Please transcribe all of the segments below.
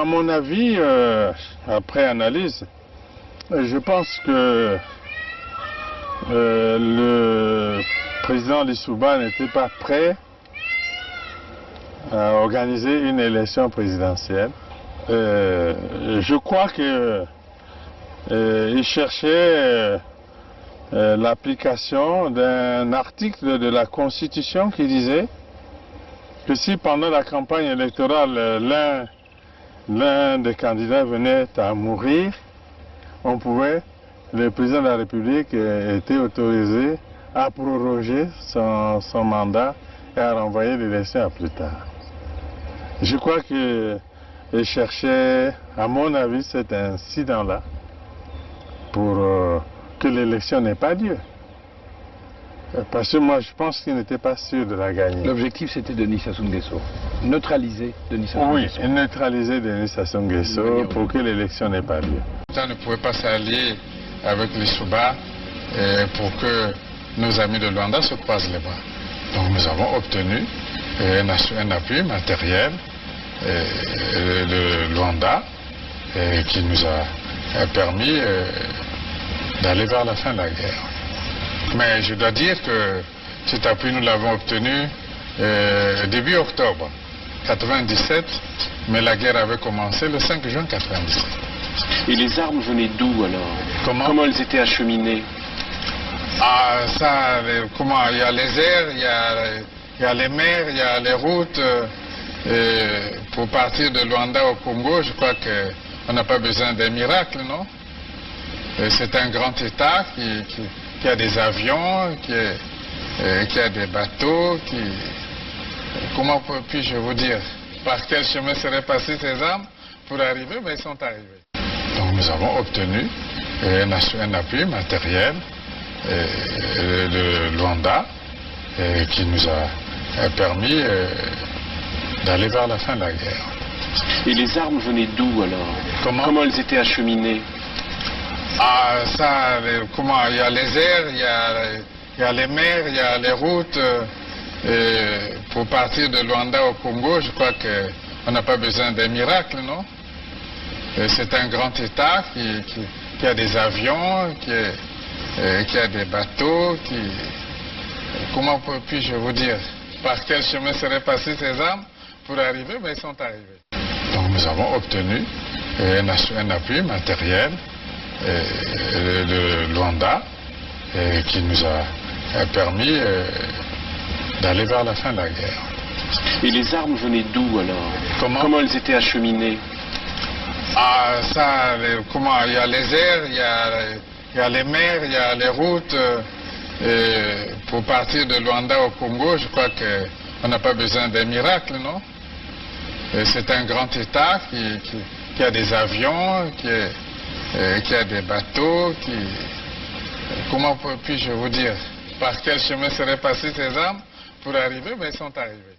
mon avis, après analyse, je pense que le président Lissouba n'était pas prêt à organiser une élection présidentielle. Je crois qu'il cherchait l'application d'un article de la Constitution qui disait que si pendant la campagne électorale l'un des candidats venait à mourir, le président de la République était autorisé à proroger son mandat et à renvoyer l'élection à plus tard. Je crois qu'il cherchait, à mon avis, cet incident-là pour que l'élection n'ait pas lieu. Parce que moi, je pense qu'il n'était pas sûr de la gagner. L'objectif, c'était Denis Sassou Nguesso. Neutraliser Denis Sassou Nguesso. Oui, neutraliser Denis Sassou Nguesso pour que l'élection n'ait pas lieu. On ne pouvait pas s'allier avec les Souba pour que nos amis de Luanda se croisent les bras. Donc nous avons obtenu un appui matériel de Luanda qui nous a permis d'aller vers la fin de la guerre. Mais je dois dire que cet appui, nous l'avons obtenu début octobre 1997, mais la guerre avait commencé le 5 juin 1997. Et les armes venaient d'où alors? Comment elles étaient acheminées? Ah, ça, comment? Il y a les airs, il y a les mers, il y a les routes. Pour partir de Luanda au Congo, je crois qu'on n'a pas besoin d'un miracle, non? C'est un grand État qui a des avions, qui a des bateaux, comment puis-je vous dire? Par quel chemin seraient passées ces armes pour arriver? Mais ils sont arrivés. Donc nous avons obtenu un appui matériel de Luanda qui nous a permis d'aller vers la fin de la guerre. Et les armes venaient d'où alors? Comment elles étaient acheminées? Ah, ça, comment? Il y a les airs, il y a les mers, il y a les routes. Pour partir de Luanda au Congo, je crois qu'on n'a pas besoin d'un miracle, non? C'est un grand État qui a des avions, qui a des bateaux, comment puis-je vous dire? Par quel chemin seraient passées ces armes pour arriver? Mais ils sont arrivés. Donc nous avons obtenu un appui matériel de Luanda qui nous a permis d'aller vers la fin de la guerre. Et les armes venaient d'où alors? Comment elles étaient acheminées? Ah, ça, comment? Il y a les airs, il y a les mers, il y a les routes. Pour partir de Luanda au Congo, je crois qu'on n'a pas besoin d'un miracle, non? C'est un grand État qui a des avions, qui a des bateaux, comment puis-je vous dire? Par quel chemin seraient passées ces armes pour arriver? Mais ils sont arrivés.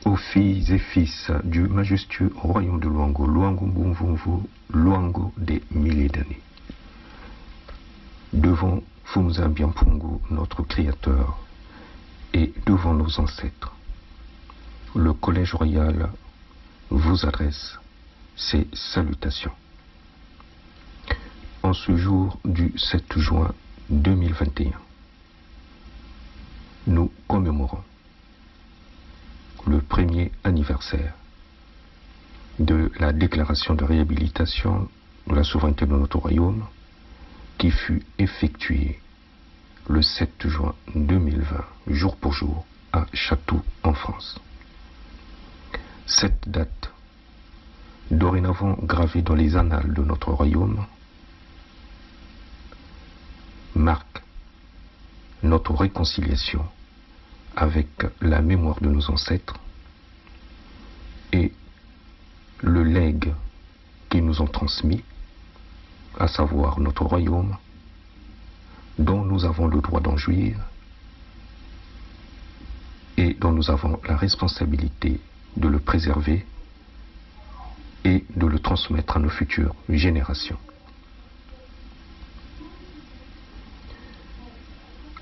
Aux filles et fils du majestueux royaume de Luango, Luango Mbumvumvu, Luango des milliers d'années. Devant Fumza Biampungu, notre Créateur, et devant nos ancêtres, le Collège Royal vous adresse ses salutations. En ce jour du 7 juin 2021, nous commémorons le premier anniversaire de la déclaration de réhabilitation de la souveraineté de notre royaume qui fut effectuée le 7 juin 2020, jour pour jour, à Chatou, en France. Cette date, dorénavant gravée dans les annales de notre royaume, marque notre réconciliation avec la mémoire de nos ancêtres et le legs qu'ils nous ont transmis, à savoir notre royaume, dont nous avons le droit d'en jouir et dont nous avons la responsabilité de le préserver et de le transmettre à nos futures générations.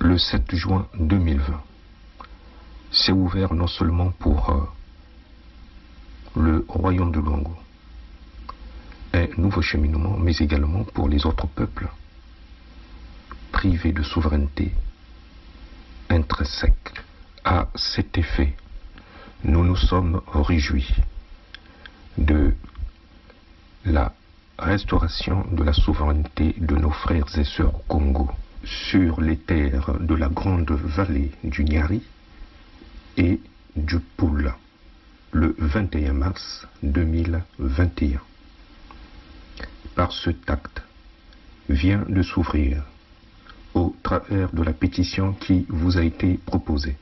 Le 7 juin 2020 s'est ouvert non seulement pour le royaume de Luango, un nouveau cheminement, mais également pour les autres peuples privés de souveraineté intrinsèque. À cet effet, nous nous sommes réjouis de la restauration de la souveraineté de nos frères et sœurs Congo sur les terres de la grande vallée du Nyari et du Poul le 21 mars 2021. Par ce acte vient de s'ouvrir, au travers de la pétition qui vous a été proposée,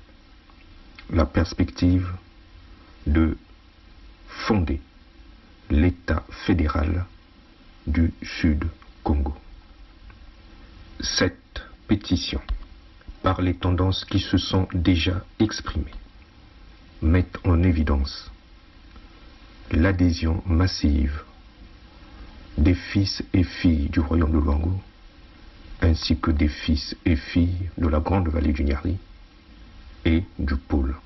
la perspective de fonder l'État fédéral du Sud Congo. Cette pétition, par les tendances qui se sont déjà exprimées, met en évidence l'adhésion massive des fils et filles du royaume de Luango, ainsi que des fils et filles de la grande vallée du Nyari et du Poul.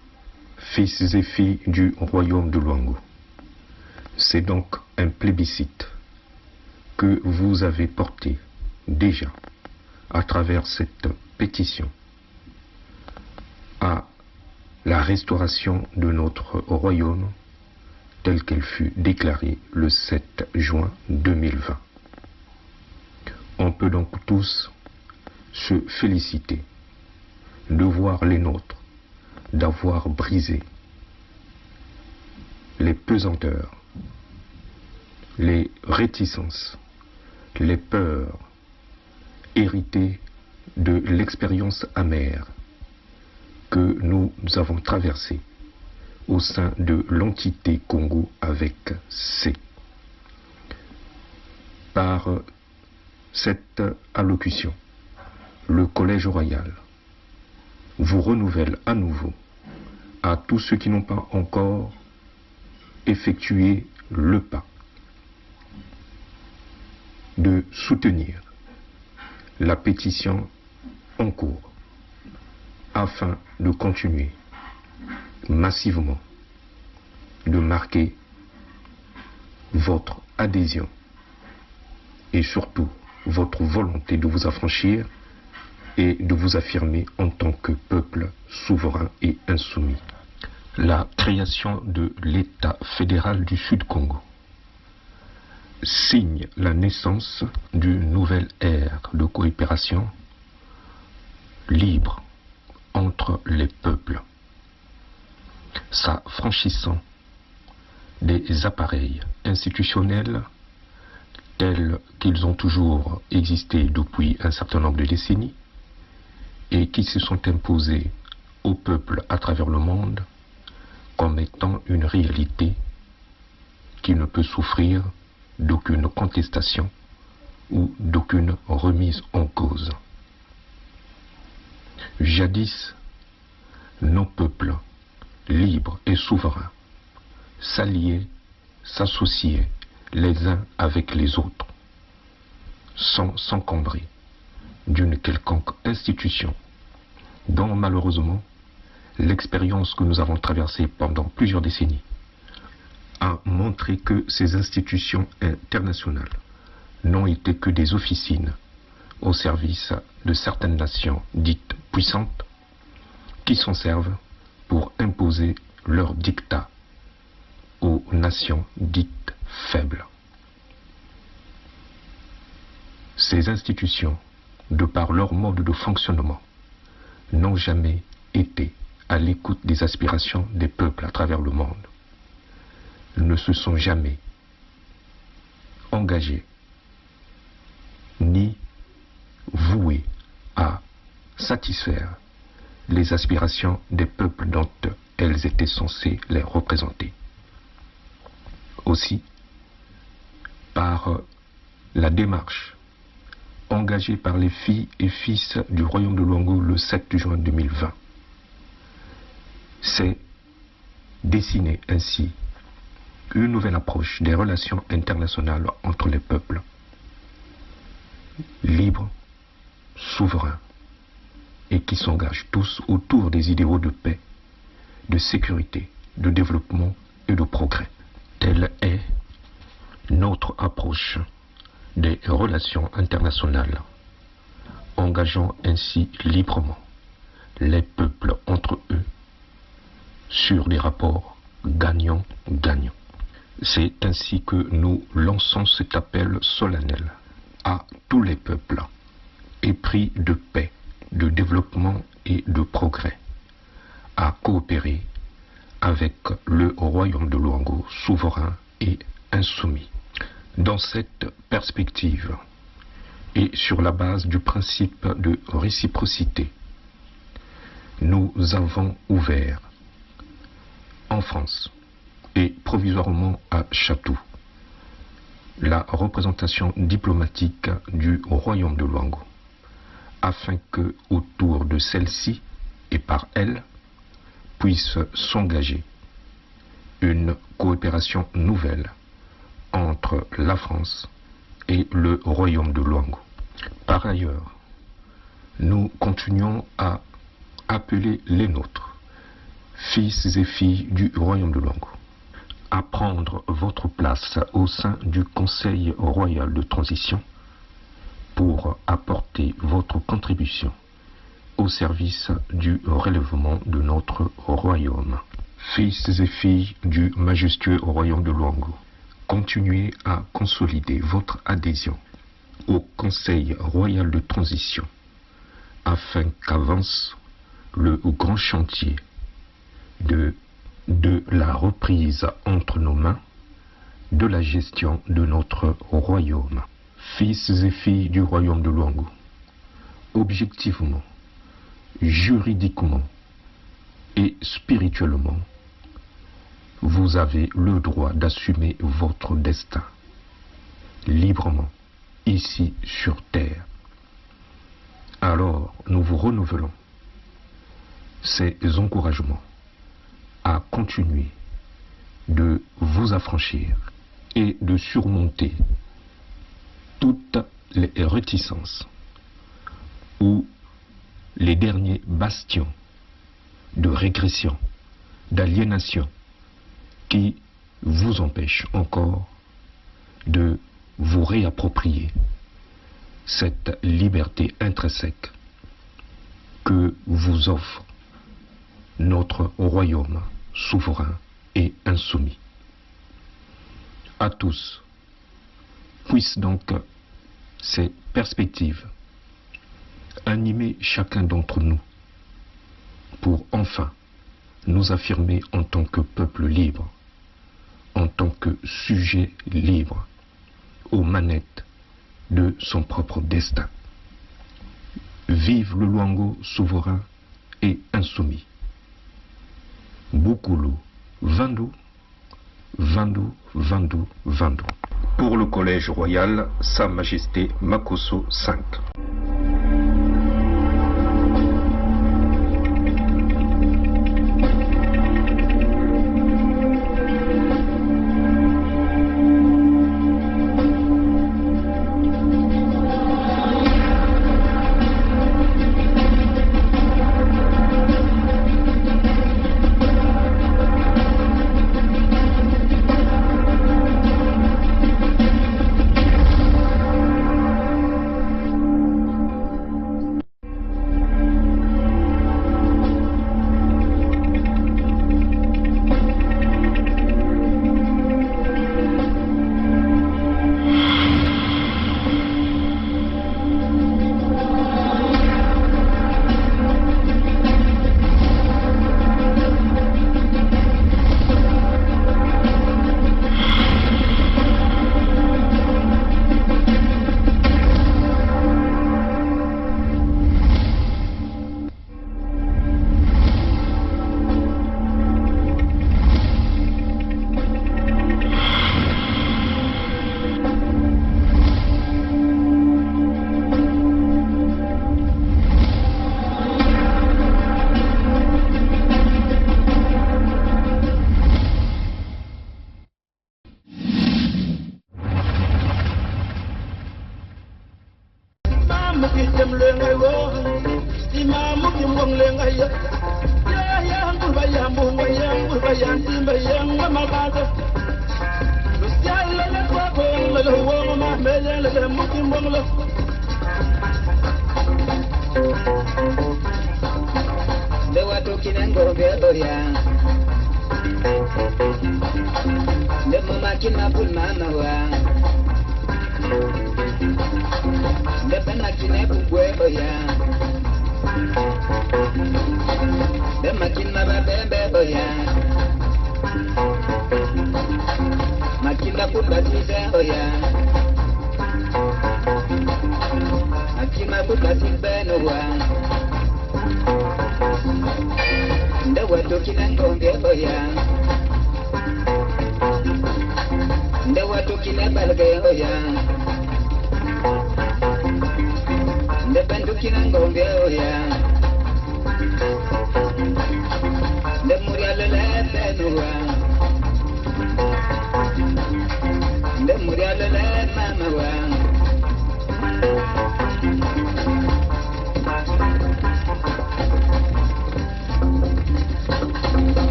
Fils et filles du royaume de Luango, c'est donc un plébiscite que vous avez porté déjà à travers cette pétition à la restauration de notre royaume telle qu'elle fut déclarée le 7 juin 2020. On peut donc tous se féliciter de voir les nôtres, d'avoir brisé les pesanteurs, les réticences, les peurs héritées de l'expérience amère que nous avons traversée au sein de l'entité Congo avec C. Par cette allocution, le Collège royal vous renouvelle à nouveau à tous ceux qui n'ont pas encore effectué le pas de soutenir la pétition en cours afin de continuer massivement de marquer votre adhésion et surtout votre volonté de vous affranchir et de vous affirmer en tant que peuple souverain et insoumis. La création de l'État fédéral du Sud Congo signe la naissance d'une nouvelle ère de coopération libre entre les peuples, s'affranchissant des appareils institutionnels tels qu'ils ont toujours existé depuis un certain nombre de décennies et qui se sont imposés au peuple à travers le monde comme étant une réalité qui ne peut souffrir d'aucune contestation ou d'aucune remise en cause. Jadis, nos peuples, libres et souverains, s'alliaient, s'associaient les uns avec les autres, sans s'encombrer d'une quelconque institution dont malheureusement l'expérience que nous avons traversée pendant plusieurs décennies a montré que ces institutions internationales n'ont été que des officines au service de certaines nations dites puissantes qui s'en servent pour imposer leurs dictats aux nations dites faibles. Ces institutions de par leur mode de fonctionnement, n'ont jamais été à l'écoute des aspirations des peuples à travers le monde, ne se sont jamais engagés ni voués à satisfaire les aspirations des peuples dont elles étaient censées les représenter. Aussi, par la démarche engagée par les filles et fils du royaume de Luango le 7 juin 2020, c'est dessiner ainsi une nouvelle approche des relations internationales entre les peuples, libres, souverains, et qui s'engagent tous autour des idéaux de paix, de sécurité, de développement et de progrès. Telle est notre approche des relations internationales, engageant ainsi librement les peuples entre eux sur des rapports gagnant-gagnant. C'est ainsi que nous lançons cet appel solennel à tous les peuples épris de paix, de développement et de progrès, à coopérer avec le royaume de Luango, souverain et insoumis. Dans cette perspective et sur la base du principe de réciprocité, nous avons ouvert en France et provisoirement à Chatou la représentation diplomatique du royaume de Luango, afin que, autour de celle-ci et par elle, puisse s'engager une coopération nouvelle entre la France et le royaume de Luango. Par ailleurs, nous continuons à appeler les nôtres, fils et filles du royaume de Luango, à prendre votre place au sein du Conseil royal de transition pour apporter votre contribution au service du relèvement de notre royaume. Fils et filles du majestueux royaume de Luango, continuez à consolider votre adhésion au Conseil royal de transition afin qu'avance le grand chantier de la reprise entre nos mains de la gestion de notre royaume. Fils et filles du royaume de Luango, objectivement, juridiquement et spirituellement, vous avez le droit d'assumer votre destin librement ici sur terre. Alors, nous vous renouvelons ces encouragements à continuer de vous affranchir et de surmonter toutes les réticences ou les derniers bastions de régression, d'aliénation qui vous empêchent encore de vous réapproprier cette liberté intrinsèque que vous offre notre royaume souverain et insoumis. À tous, puissent donc ces perspectives animer chacun d'entre nous pour enfin nous affirmer en tant que peuple libre, en tant que sujet libre, aux manettes de son propre destin. Vive le Luango souverain et insoumis. Bukulu, Vandu, Vandu, Vandu, Vandu. Pour le Collège royal, Sa Majesté Makosso V.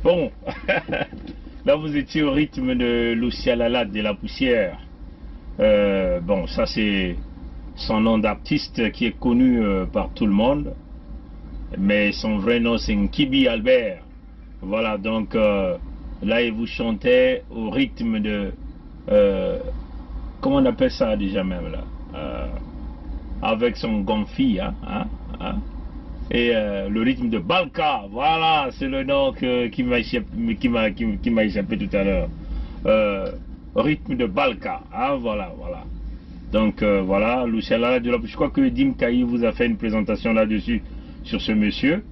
Bon, là vous étiez au rythme de Lucia Lalade de la Poussière. Bon, ça c'est son nom d'artiste qui est connu par tout le monde. Mais son vrai nom c'est Nkibi Albert. Voilà, donc là il vous chantait au rythme de... comment on appelle ça déjà même là, avec son gonfi, et le rythme de Balka, voilà, c'est le nom qui m'a échappé tout à l'heure. Rythme de Balka, voilà. Donc voilà, Lucia Lalade de la... Je crois que Dim Kaï vous a fait une présentation là-dessus, sur ce monsieur,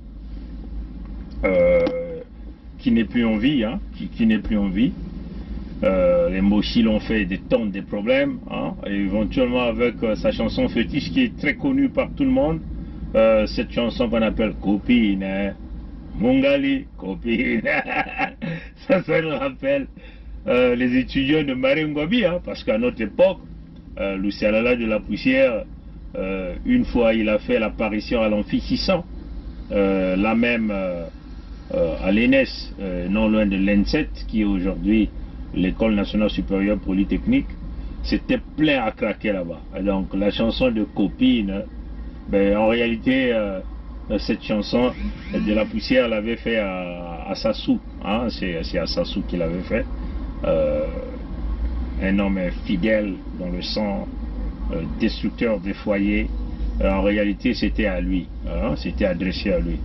qui n'est plus en vie, qui n'est plus en vie. Les Moshi l'ont fait des tonnes de problèmes, et éventuellement avec sa chanson fétiche qui est très connue par tout le monde, cette chanson qu'on appelle Copine, Mungali, Copine, ça nous rappelle les étudiants de Maringwabi, parce qu'à notre époque, Lucia Lalade de la Poussière, une fois il a fait l'apparition à l'Amphi 600, là même à l'ENES, non loin de l'ENSET, qui est aujourd'hui l'École nationale supérieure polytechnique, c'était plein à craquer là-bas. Donc la chanson de Copine, en réalité, cette chanson de la Poussière l'avait fait à Sassou, c'est à Sassou qu'il l'avait fait, un homme fidèle dans le sang, destructeur des foyers. En réalité c'était à lui, c'était adressé à lui.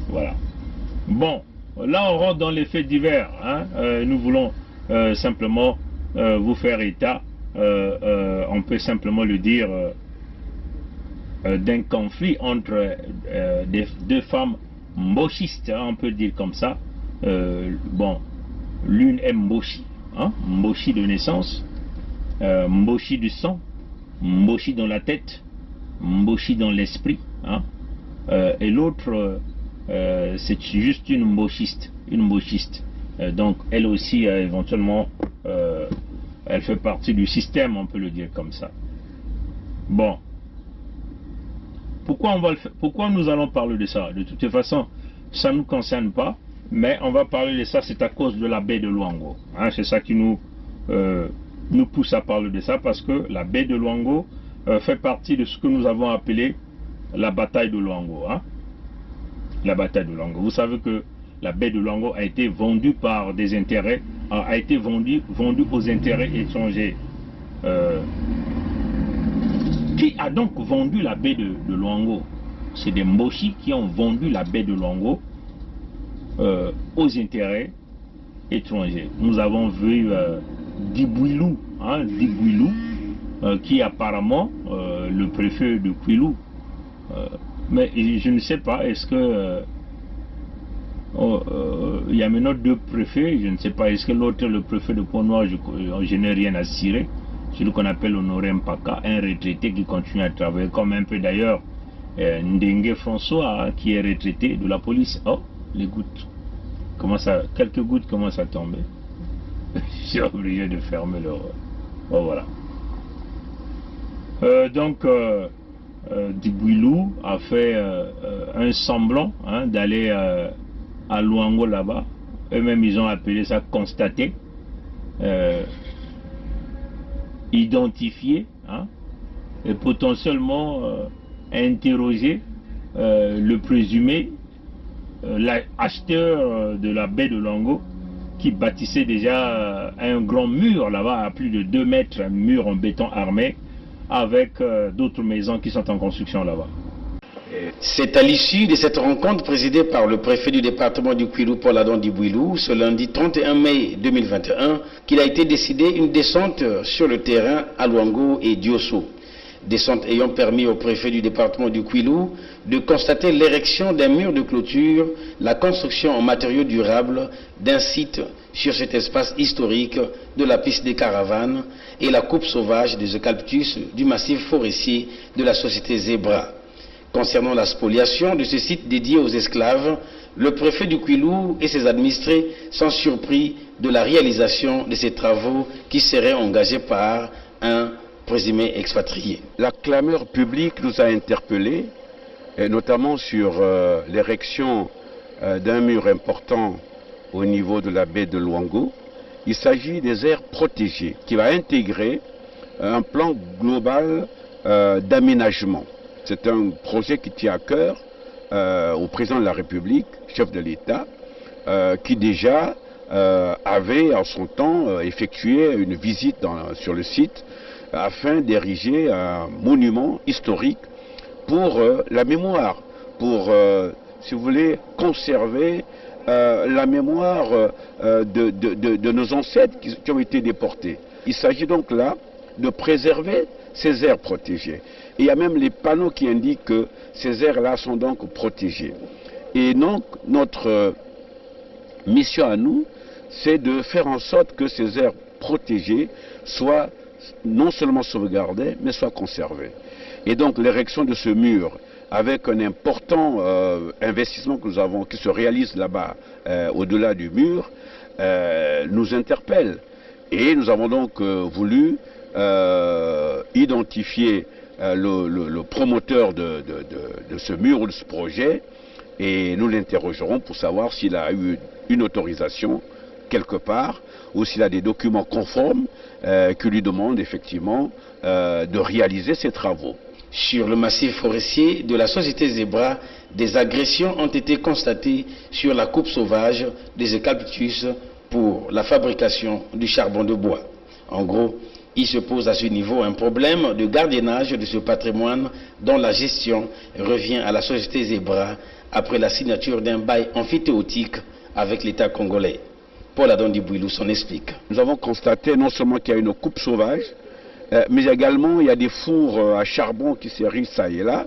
Voilà. Bon, là on rentre dans les faits divers, nous voulons simplement vous faire état, on peut simplement le dire, d'un conflit entre deux femmes mbochistes, on peut dire comme ça. Bon, l'une est Mboshi, Mboshi de naissance, Mboshi du sang, Mboshi dans la tête, Mboshi dans l'esprit, et l'autre c'est juste une mbochiste, donc elle aussi éventuellement elle fait partie du système, on peut le dire comme ça. Bon, pourquoi nous allons parler de ça? De toute façon ça ne nous concerne pas, mais on va parler de ça, c'est à cause de la baie de Luango, c'est ça qui nous pousse à parler de ça, parce que la baie de Luango fait partie de ce que nous avons appelé la bataille de Luango, la bataille de Luango. Vous savez que la baie de Luango a été vendue par des intérêts, a été vendue aux intérêts étrangers. Qui a donc vendu la baie de Luango? C'est des Mboshi qui ont vendu la baie de Luango aux intérêts étrangers. Nous avons vu Dibouilou, qui est apparemment le préfet de Kouilou. Mais je ne sais pas, est-ce que il y a maintenant deux préfets, je ne sais pas, est-ce que l'autre est le préfet de Pont-Noir? Je n'ai rien à cirer. Celui qu'on appelle Honoré Mpaka, un retraité qui continue à travailler, comme un peu d'ailleurs Ndengue François, hein, qui est retraité de la police. Oh, les gouttes. Quelques gouttes commencent à tomber. J'ai obligé de fermer le... Oh, voilà. Dibouilou a fait un semblant, hein, d'aller à Luango là-bas. Eux-mêmes, ils ont appelé ça constater, identifier, hein, et potentiellement interroger le présumé l'acheteur de la baie de Luango, qui bâtissait déjà un grand mur là-bas à plus de 2 mètres, un mur en béton armé, avec d'autres maisons qui sont en construction là-bas. C'est à l'issue de cette rencontre présidée par le préfet du département du Kwilu, Paul Adon Dibouilou, ce lundi 31 mai 2021, qu'il a été décidé une descente sur le terrain à Luango et Diosso. Descente ayant permis au préfet du département du Kwilu de constater l'érection d'un mur de clôture, la construction en matériaux durables d'un site sur cet espace historique de la piste des caravanes et la coupe sauvage des eucalyptus du massif forestier de la société Zebra. Concernant la spoliation de ce site dédié aux esclaves, le préfet du Kwilu et ses administrés sont surpris de la réalisation de ces travaux qui seraient engagés par un présumé expatrié. La clameur publique nous a interpellés, et notamment sur l'érection d'un mur important au niveau de la baie de Luango. Il s'agit des aires protégées qui va intégrer un plan global d'aménagement. C'est un projet qui tient à cœur au président de la République, chef de l'État, qui déjà avait en son temps effectué une visite sur le site afin d'ériger un monument historique pour la mémoire, pour, si vous voulez, conserver la mémoire de nos ancêtres qui ont été déportés. Il s'agit donc là de préserver ces aires protégées. Et il y a même les panneaux qui indiquent que ces aires-là sont donc protégées. Et donc, notre mission à nous, c'est de faire en sorte que ces aires protégées soient non seulement sauvegardées, mais soient conservées. Et donc, l'érection de ce mur, avec un important investissement que nous avons, qui se réalise là-bas, au-delà du mur, nous interpelle. Et nous avons donc voulu identifier le promoteur de ce mur ou de ce projet, et nous l'interrogerons pour savoir s'il a eu une autorisation quelque part, ou s'il a des documents conformes qui lui demandent effectivement de réaliser ces travaux. Sur le massif forestier de la société Zebra, des agressions ont été constatées sur la coupe sauvage des eucalyptus pour la fabrication du charbon de bois. En gros, il se pose à ce niveau un problème de gardiennage de ce patrimoine dont la gestion revient à la société Zebra après la signature d'un bail amphithéotique avec l'État congolais. Paul Adon Dibouilou s'en explique. Nous avons constaté non seulement qu'il y a une coupe sauvage, mais également il y a des fours à charbon qui s'érigent ça et là,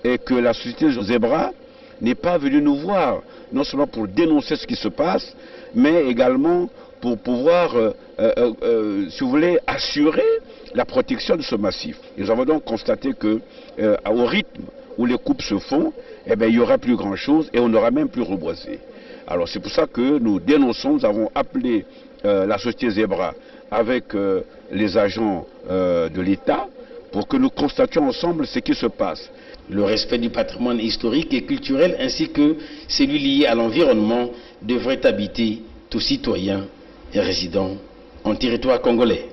et que la société Zebra n'est pas venue nous voir, non seulement pour dénoncer ce qui se passe, mais également pour pouvoir, si vous voulez, assurer la protection de ce massif. Et nous avons donc constaté que, au rythme où les coupes se font, eh bien, il n'y aura plus grand-chose et on n'aura même plus reboisé. Alors c'est pour ça que nous dénonçons, nous avons appelé la société Zebra avec les agents de l'État pour que nous constations ensemble ce qui se passe. Le respect du patrimoine historique et culturel ainsi que celui lié à l'environnement devrait habiter tout citoyen et résident en territoire congolais.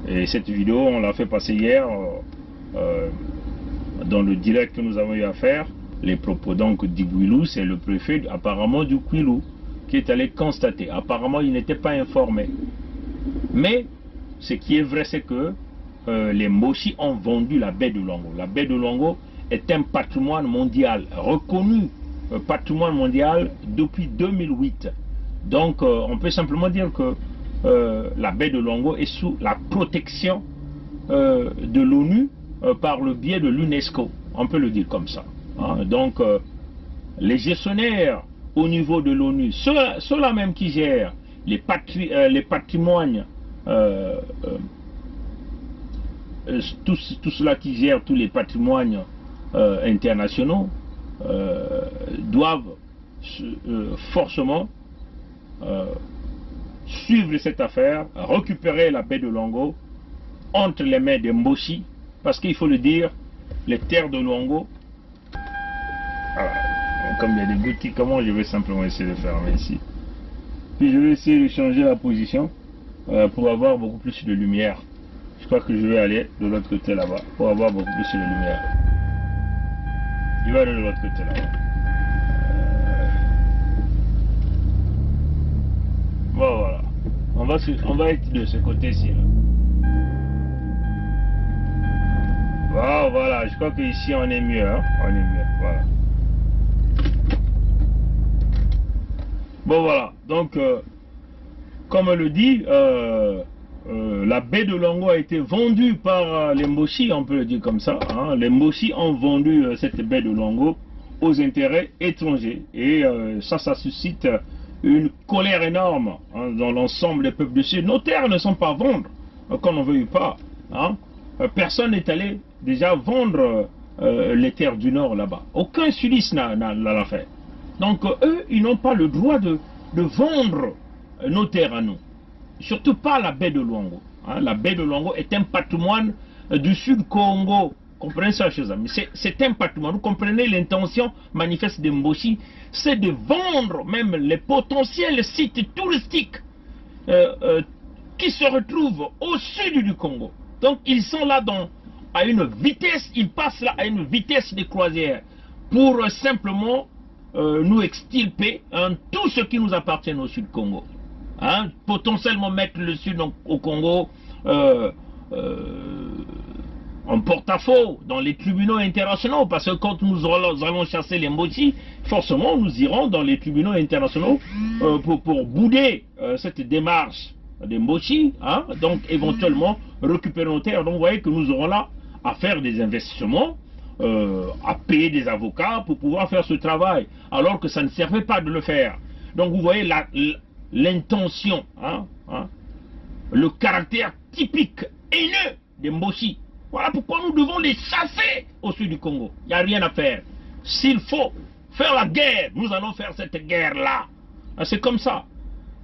Et cette vidéo, on l'a fait passer hier dans le direct que nous avons eu à faire. Les propos donc d'Ibouilou, c'est le préfet apparemment du Kwilu qui est allé constater. Apparemment, il n'était pas informé. Mais ce qui est vrai, c'est que les Moshi ont vendu la baie de Luango. La baie de Luango est un patrimoine mondial, reconnu patrimoine mondial depuis 2008. Donc, on peut simplement dire que la baie de Luango est sous la protection de l'ONU par le biais de l'UNESCO. On peut le dire comme ça. Hein. Donc, les gestionnaires au niveau de l'ONU, ceux-là même qui gèrent les patrimoines, tout cela qui gère tous les patrimoines internationaux doivent forcément suivre cette affaire, récupérer la baie de Luango entre les mains des Mboshi, parce qu'il faut le dire, les terres de Luango. Voilà. Comme il y a des boutiques, comment je vais simplement essayer de fermer ici. Puis je vais essayer de changer la position pour avoir beaucoup plus de lumière. Je crois que je vais aller de l'autre côté là-bas pour avoir beaucoup plus de lumière. Je vais aller de l'autre côté là-bas. Bon, voilà. On va être de ce côté-ci. Bon, voilà. Je crois qu'ici on est mieux. Hein? On est mieux. Voilà. Bon, voilà. Donc, comme on le dit, la baie de Luango a été vendue par les Mboshi, on peut le dire comme ça. Hein. Les Mboshi ont vendu cette baie de Luango aux intérêts étrangers. Et ça suscite une colère énorme hein, dans l'ensemble des peuples du Sud. Nos terres ne sont pas à vendre, qu'on n'en veuille pas. Hein. Personne n'est allé déjà vendre les terres du Nord là-bas. Aucun sudiste l'a fait. Donc eux, ils n'ont pas le droit de vendre nos terres à nous. Surtout pas la baie de Luango. Hein. La baie de Luango est un patrimoine du Sud Congo. Comprenez ça, chers amis. C'est un patrimoine. Vous comprenez l'intention manifeste des Mboshi, c'est de vendre même les potentiels sites touristiques qui se retrouvent au sud du Congo. Donc ils sont là à une vitesse, ils passent là à une vitesse de croisière pour simplement nous extirper hein, tout ce qui nous appartient au sud Congo. Hein, potentiellement mettre le sud au Congo en porte-à-faux dans les tribunaux internationaux, parce que quand nous allons chasser les Mboshi, forcément nous irons dans les tribunaux internationaux pour bouder cette démarche des Mboshi, hein, donc éventuellement récupérer nos terres. Donc vous voyez que nous aurons là à faire des investissements, à payer des avocats pour pouvoir faire ce travail, alors que ça ne servait pas de le faire. Donc vous voyez l'intention, hein, le caractère typique haineux des Mboshi. Voilà pourquoi nous devons les chasser au sud du Congo. Il n'y a rien à faire. S'il faut faire la guerre, nous allons faire cette guerre-là. C'est comme ça.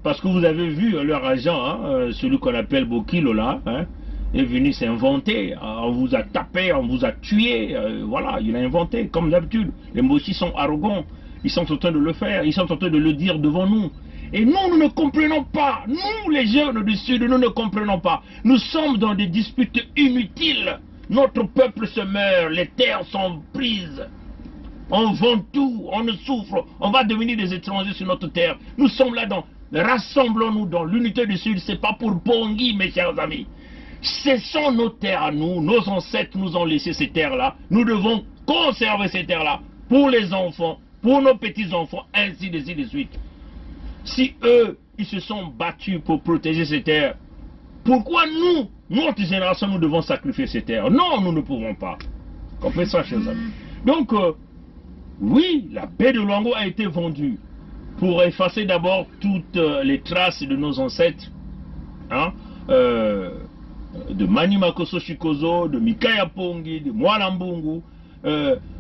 Parce que vous avez vu leur agent, hein, celui qu'on appelle Bokilo là, hein, est venu s'inventer. On vous a tapé, on vous a tué. Voilà, il a inventé, comme d'habitude. Les Mboshi sont arrogants. Ils sont en train de le faire. Ils sont en train de le dire devant nous. Et nous ne comprenons pas. Nous, les jeunes du Sud, nous ne comprenons pas. Nous sommes dans des disputes inutiles. Notre peuple se meurt. Les terres sont prises. On vend tout. On souffre. On va devenir des étrangers sur notre terre. Nous sommes là-dedans. Rassemblons-nous dans l'unité du Sud. Ce n'est pas pour Bangui, mes chers amis. Ce sont nos terres à nous. Nos ancêtres nous ont laissé ces terres-là. Nous devons conserver ces terres-là pour les enfants, pour nos petits-enfants, ainsi de suite. Si eux, ils se sont battus pour protéger ces terres, pourquoi nous, notre génération, nous devons sacrifier ces terres? Non, nous ne pouvons pas. Comprenez ça, chers amis. Donc, oui, la baie de Luango a été vendue pour effacer d'abord toutes les traces de nos ancêtres, hein, de Mani Makosso Chikozo, de Mikaya Pongi, de Mwalambungu,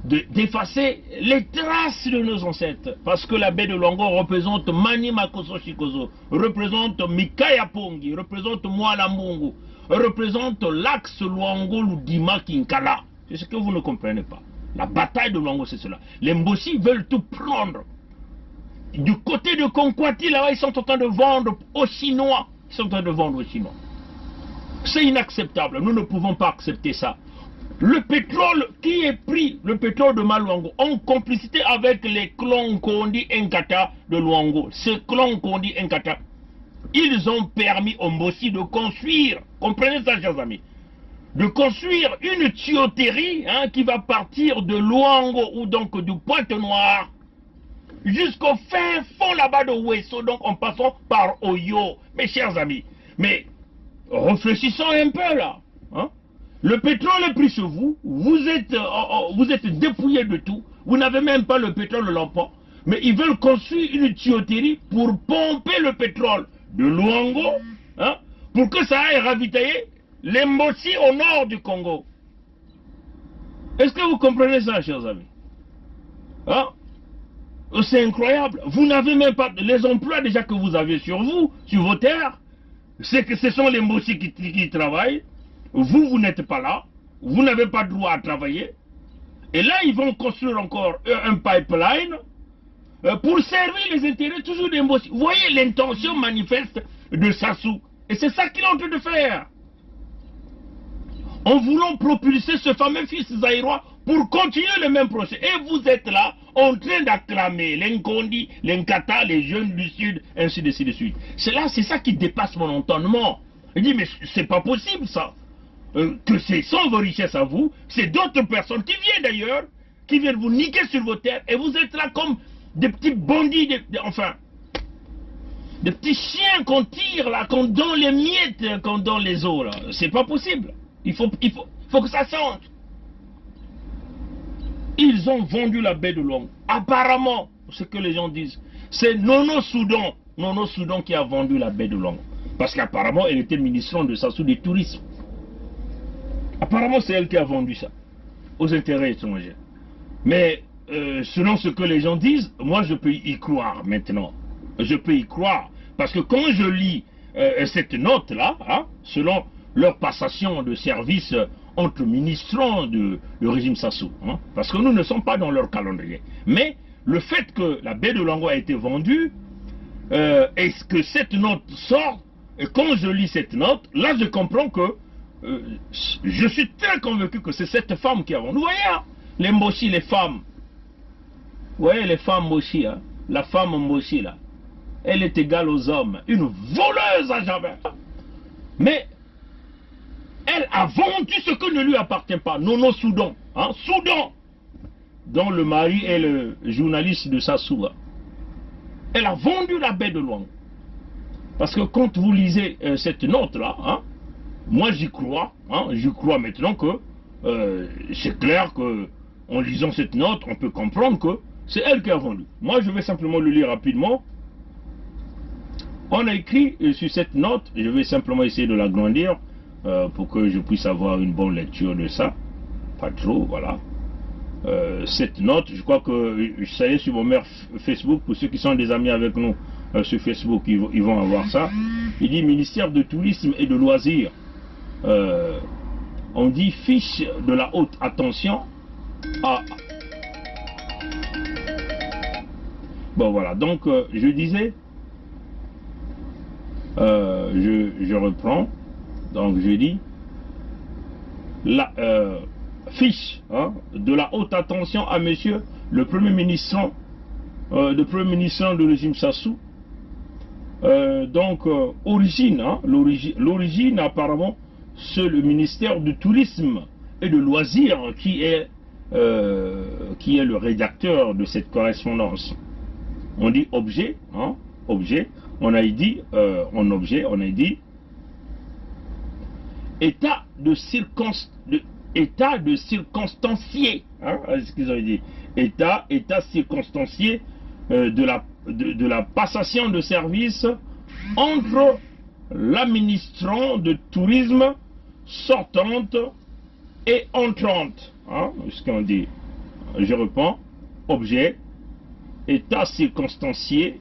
d'effacer les traces de nos ancêtres, parce que la baie de Luango représente Mani Makosso Chikozo, représente Mikaya Pongi, représente Mwalambungu, représente l'axe Luango-Ludima Kinkala. C'est ce que vous ne comprenez pas. La bataille de Luango, c'est cela. Les Mboshi veulent tout prendre. Du côté de Konkwati, là-bas, ils sont en train de vendre aux Chinois. Ils sont en train de vendre aux Chinois. C'est inacceptable. Nous ne pouvons pas accepter ça. Le pétrole qui est pris, le pétrole de Luango, en complicité avec les clans Kondi Nkata de Luango, ces clans Kondi Nkata, ils ont permis aux Mboshi de construire, comprenez ça, chers amis, de construire une tuyauterie hein, qui va partir de Luango ou donc du Pointe-Noire jusqu'au fin fond là-bas de Ouesso, donc en passant par Oyo. Mes chers amis, mais réfléchissons un peu là. Hein? Le pétrole est pris sur vous, vous êtes dépouillé de tout, vous n'avez même pas le pétrole de l'emploi, mais ils veulent construire une tuyauterie pour pomper le pétrole de Luango, hein, pour que ça aille ravitailler les Mboshi au nord du Congo. Est-ce que vous comprenez ça, chers amis? Hein? C'est incroyable. Vous n'avez même pas les emplois déjà que vous avez sur vous, sur vos terres. C'est que ce sont les Mbossi qui travaillent. Vous n'êtes pas là. Vous n'avez pas droit à travailler. Et là, ils vont construire encore un pipeline pour servir les intérêts toujours des Mbossi. Vous voyez l'intention manifeste de Sassou. Et c'est ça qu'il est en train de faire. En voulant propulser ce fameux fils zaïrois pour continuer le même procès. Et vous êtes là en train d'acclamer l'Nkondi, l'Nkata, les jeunes du Sud, ainsi de suite. C'est ça qui dépasse mon entendement. Je dis, mais c'est pas possible ça. Que c'est sans vos richesses à vous, c'est d'autres personnes qui viennent d'ailleurs, qui viennent vous niquer sur vos terres, et vous êtes là comme des petits bandits, enfin, des petits chiens qu'on tire là, qu'on donne les miettes, qu'on donne les os là. C'est pas possible. Il faut que ça change. Ils ont vendu la baie de Luango. Apparemment, ce que les gens disent, c'est Nono Soudan qui a vendu la baie de Luango. Parce qu'apparemment, elle était ministre de Sassou du tourisme. Apparemment, c'est elle qui a vendu ça aux intérêts étrangers. Mais selon ce que les gens disent, moi je peux y croire maintenant. Je peux y croire. Parce que quand je lis cette note-là, hein, selon leur passation de service entre ministrants du régime Sassou, hein, parce que nous ne sommes pas dans leur calendrier. Mais le fait que la baie de Luango a été vendue, et que cette note sort, et quand je lis cette note, là je comprends que je suis très convaincu que c'est cette femme qui a vendu. Vous voyez, hein, les Mbossi, les femmes. Vous voyez les femmes Mbossi, hein, la femme Mbossi là, elle est égale aux hommes, une voleuse à jamais. Mais elle a vendu ce que ne lui appartient pas. Nono Soudan, hein, Soudan, dont le mari est le journaliste de Sassou. Hein. Elle a vendu la baie de Luango. Parce que quand vous lisez cette note-là, hein, moi j'y crois. Hein, j'y crois maintenant que c'est clair que en lisant cette note, on peut comprendre que c'est elle qui a vendu. Moi je vais simplement le lire rapidement. On a écrit sur cette note, je vais simplement essayer de l'agrandir pour que je puisse avoir une bonne lecture de ça. Pas trop, voilà. Cette note, je crois que ça y est sur mon mère Facebook, pour ceux qui sont des amis avec nous sur Facebook, ils vont avoir ça. Il dit ministère de tourisme et de loisirs. On dit fiche de la haute attention à... Bon voilà, donc je disais, je reprends, donc je dis, la fiche hein, de la haute attention à monsieur le Premier ministre du régime Sassou. Donc origine, hein, l'origine apparemment c'est le ministère du tourisme et de loisirs qui est le rédacteur de cette correspondance. On dit objet, hein, objet, on a dit en objet, on a dit état de circonstancié, hein, ce qu'ils ont dit, état circonstancié de la passation de service entre l'administration de tourisme sortante et entrante, hein, ce qu'on dit. Je reprends, objet, état circonstancié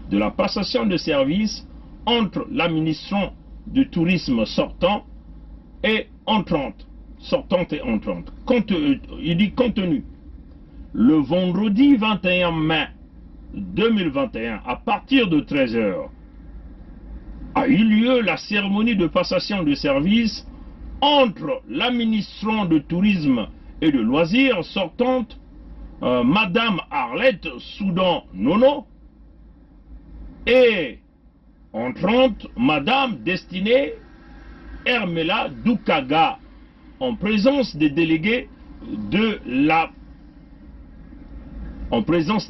de la passation de service entre l'administration de tourisme sortant et entrante. Sortante et entrante. Il dit contenu. Le vendredi 21 mai 2021, à partir de 13h, a eu lieu la cérémonie de passation de service entre l'administration de tourisme et de loisirs sortante, Madame Arlette Soudan Nono, et entrante, Madame Destinée Hermela Doukaga, en présence des délégués de la présidence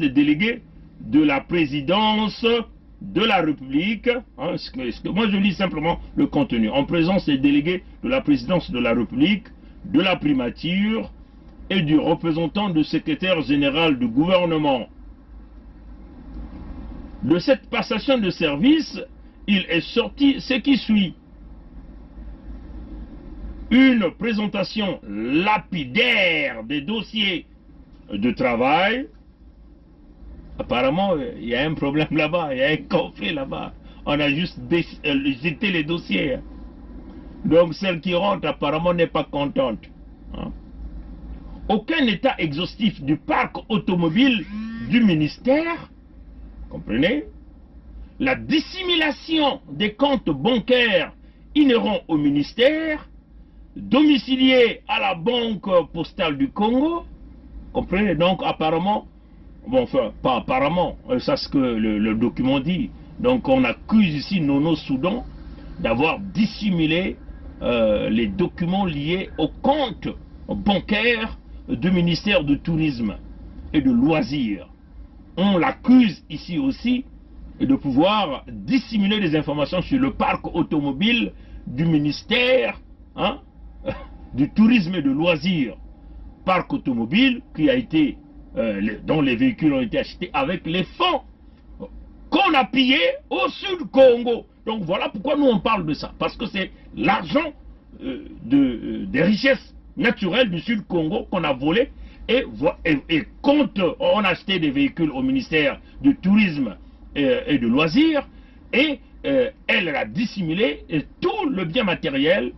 de la République, hein, moi je lis simplement le contenu, en présence des délégués de la présidence de la République, de la primature et du représentant du secrétaire général du gouvernement. De cette passation de service, il est sorti ce qui suit. une présentation lapidaire des dossiers de travail. Apparemment, il y a un problème là-bas, il y a un conflit là-bas. On a juste jeté les dossiers. Donc celle qui rentre apparemment n'est pas contente. Hein. Aucun état exhaustif du parc automobile du ministère, comprenez? La dissimulation des comptes bancaires inhérents au ministère, domiciliés à la Banque postale du Congo, comprenez? Donc apparemment, bon enfin pas apparemment, ça c'est ce que le document dit. Donc on accuse ici Nono Soudan d'avoir dissimulé les documents liés aux comptes bancaires du ministère du Tourisme et de Loisirs. On l'accuse ici aussi de pouvoir dissimuler des informations sur le parc automobile du ministère hein, du Tourisme et de Loisirs. Parc automobile qui a été, dont les véhicules ont été achetés avec les fonds qu'on a pillés au Sud Congo. Donc voilà pourquoi nous on parle de ça. Parce que c'est l'argent des richesses naturelles du Sud Congo qu'on a volé et quand on a acheté des véhicules au ministère du Tourisme et de Loisirs et elle a dissimulé tout le bien matériel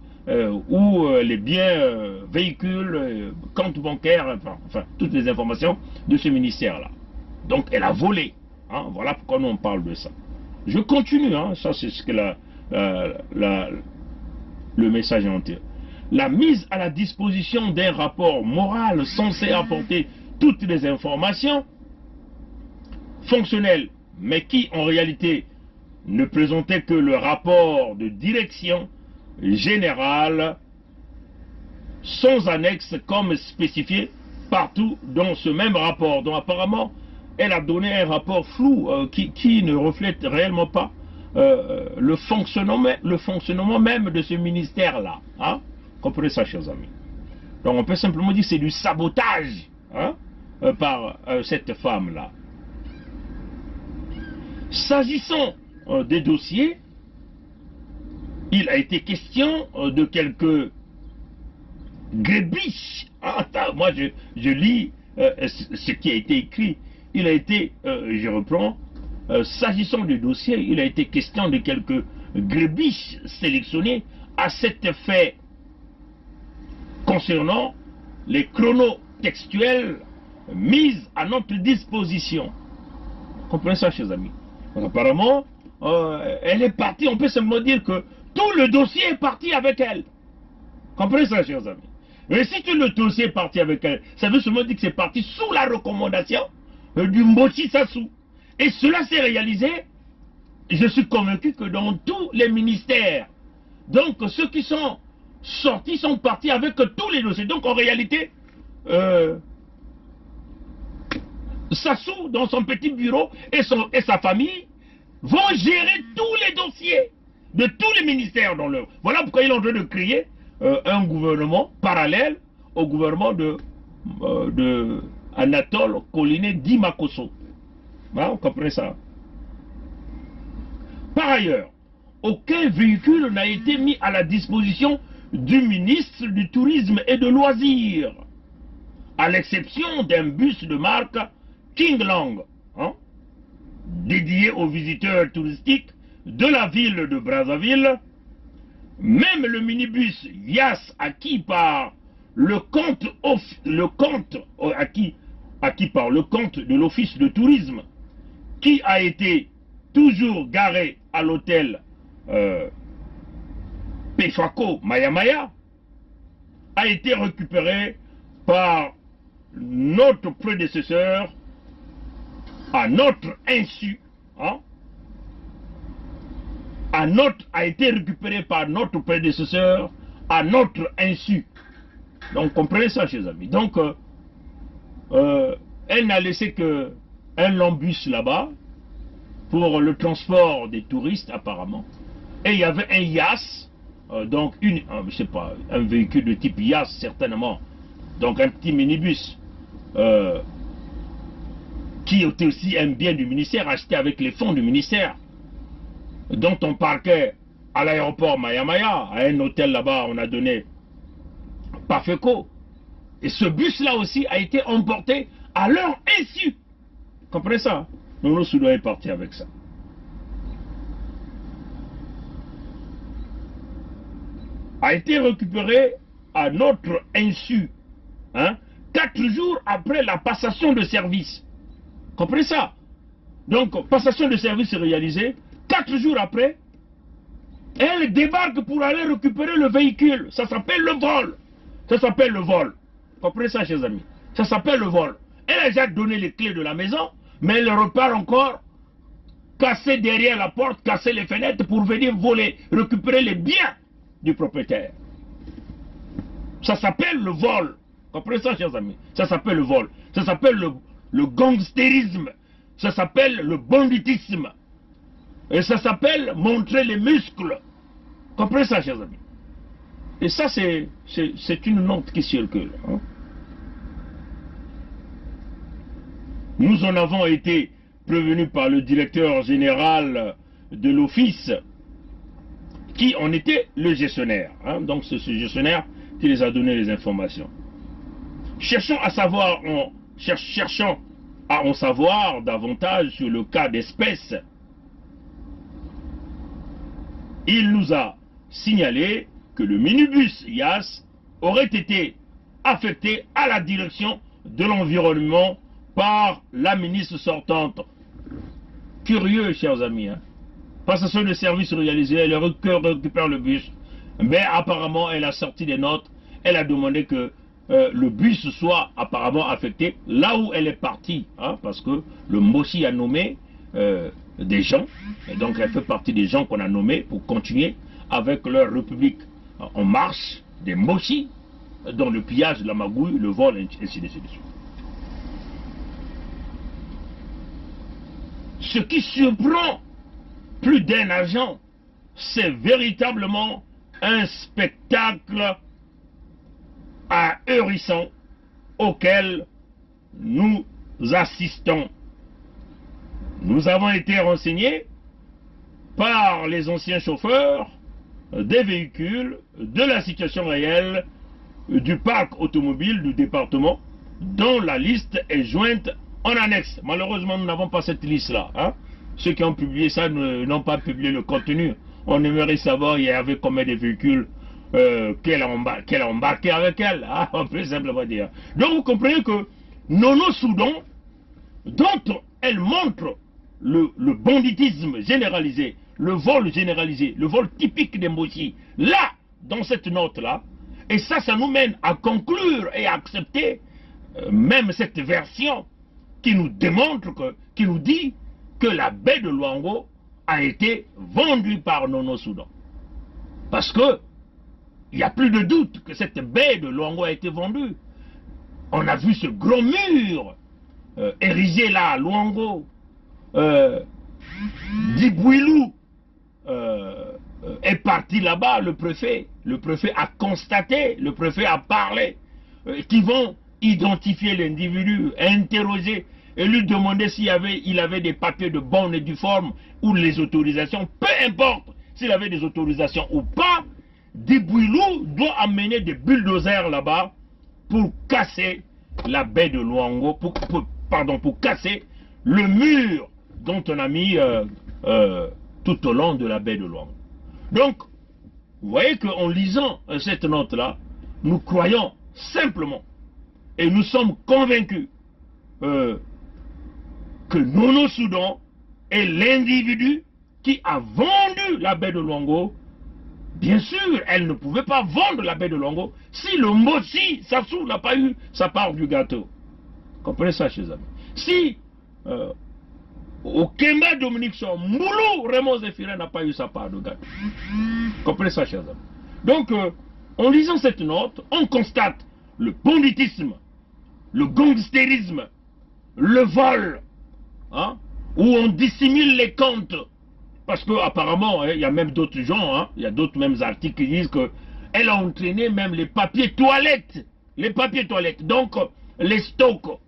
ou les biens véhicules, comptes bancaires, enfin toutes les informations de ce ministère-là. Donc elle a volé. Hein, voilà pourquoi nous on parle de ça. Je continue, hein, ça c'est ce que le message est entier. La mise à la disposition d'un rapport moral censé apporter toutes les informations fonctionnelles, mais qui en réalité ne présentait que le rapport de direction générale sans annexe comme spécifié partout dans ce même rapport. Donc apparemment, elle a donné un rapport flou qui ne reflète réellement pas le fonctionnement même de ce ministère-là. Hein? Comprenez ça, chers amis. Donc on peut simplement dire que c'est du sabotage hein, par cette femme-là. S'agissant des dossiers, il a été question de quelques grébiches. Hein, moi, je lis ce qui a été écrit. Il a été, je reprends, s'agissant du dossier, il a été question de quelques grébiches sélectionnées à cet effet concernant les chronos textuels mis à notre disposition. Comprenez ça, chers amis. Donc, apparemment, elle est partie, on peut simplement dire que tout le dossier est parti avec elle. Comprenez ça, chers amis. Mais si tout le dossier est parti avec elle, ça veut seulement dire que c'est parti sous la recommandation du Mboshi Sassou. Et cela s'est réalisé, je suis convaincu que dans tous les ministères. Donc ceux qui sont sortis sont partis avec tous les dossiers. Donc en réalité, Sassou, dans son petit bureau, et sa famille, vont gérer tous les dossiers de tous les ministères dans leur... Voilà pourquoi il est en train de créer un gouvernement parallèle au gouvernement de Anatole Coliné Dimakoso. Voilà, vous comprenez ça? Par ailleurs, aucun véhicule n'a été mis à la disposition du ministre du Tourisme et de Loisirs, à l'exception d'un bus de marque King Long, hein, dédié aux visiteurs touristiques de la ville de Brazzaville. Même le minibus Yas acquis par le compte de l'office de tourisme, qui a été toujours garé à l'hôtel Pefako Mayamaya, a été récupéré par notre prédécesseur à notre insu. Hein? A été récupéré par notre prédécesseur à notre insu. Donc comprenez ça, chers amis. Donc elle n'a laissé qu'un long bus là-bas pour le transport des touristes apparemment. Et il y avait un Yas, donc je sais pas, un véhicule de type Yas certainement, donc un petit minibus qui était aussi un bien du ministère acheté avec les fonds du ministère, dont on parquait à l'aéroport Mayamaya, à un hôtel là-bas, on a donné PAFECO. Et ce bus-là aussi a été emporté à leur insu. Comprenez ça? Nono Soudan est parti avec ça. A été récupéré à notre insu, 4 jours après la passation de service. Comprenez ça? Donc, passation de service réalisée, 4 jours après, elle débarque pour aller récupérer le véhicule. Ça s'appelle le vol. Ça s'appelle le vol. Comprenez ça, chers amis? Ça s'appelle le vol. Elle a déjà donné les clés de la maison, mais elle repart encore casser derrière la porte, casser les fenêtres pour venir voler, récupérer les biens du propriétaire. Ça s'appelle le vol. Comprenez ça, chers amis? Ça s'appelle le vol. Ça s'appelle le gangstérisme. Ça s'appelle le banditisme. Et ça s'appelle montrer les muscles. Comprenez ça, chers amis? Et ça, c'est une note qui circule. Nous en avons été prévenus par le directeur général de l'office, qui en était le gestionnaire. Donc c'est ce gestionnaire qui les a donné les informations. Cherchant à en savoir davantage sur le cas d'espèce, il nous a signalé que le minibus IAS aurait été affecté à la direction de l'environnement par la ministre sortante. Curieux, chers amis. Passation de service réalisée, elle récupère le bus. Mais apparemment, elle a sorti des notes. Elle a demandé que le bus soit apparemment affecté là où elle est partie. Parce que le Mossi a nommé des gens. Et donc, elle fait partie des gens qu'on a nommés pour continuer avec leur république en marche, des Mossi, dans le pillage, la magouille, le vol, ainsi de suite. Ce qui surprend plus d'un agent, c'est véritablement un spectacle ahurissant auquel nous assistons. Nous avons été renseignés par les anciens chauffeurs des véhicules de la situation réelle du parc automobile du département, dont la liste est jointe en annexe. Malheureusement, nous n'avons pas cette liste-là. Ceux qui ont publié ça n'ont pas publié le contenu. On aimerait savoir il y avait combien de véhicules qu'elle a embarqué avec elle. On peut simplement dire. Donc vous comprenez que Nono Soudan, dont elle montre le banditisme généralisé, le vol généralisé, le vol typique des Mossi, là, dans cette note-là, et ça nous mène à conclure et à accepter même cette version qui nous démontre, qui nous dit que la baie de Luango a été vendue par Nono Soudan. Parce que il n'y a plus de doute que cette baie de Luango a été vendue. On a vu ce gros mur érigé là à Luango. Dibouilou est parti là-bas, le préfet. Le préfet a constaté, le préfet a parlé, qui vont identifier l'individu, interroger et lui demander s'il avait des papiers de bonne et due forme ou les autorisations, peu importe s'il avait des autorisations ou pas. Dibouilou doit amener des bulldozers là-bas pour casser la baie de Luango, pour casser le mur dont on a mis tout au long de la baie de Luango. Donc, vous voyez qu'en lisant cette note-là, nous croyons simplement et nous sommes convaincus que Nono Soudan est l'individu qui a vendu la baie de Luango. Bien sûr, elle ne pouvait pas vendre la baie de Luango si le Mossi Sassou n'a pas eu sa part du gâteau. Comprenez ça, chers amis. Si Okemba Dominique Son, Moulou Raymond Zéphirin n'a pas eu sa part de gâteau. Comprenez ça, chers amis. Donc, en lisant cette note, on constate le banditisme, le gangstérisme, le vol, où on dissimule les comptes. Parce qu'apparemment, il y a même d'autres gens, il y a d'autres mêmes articles qui disent qu'elle a entraîné même les papiers toilettes. Les papiers toilettes, donc les stocks,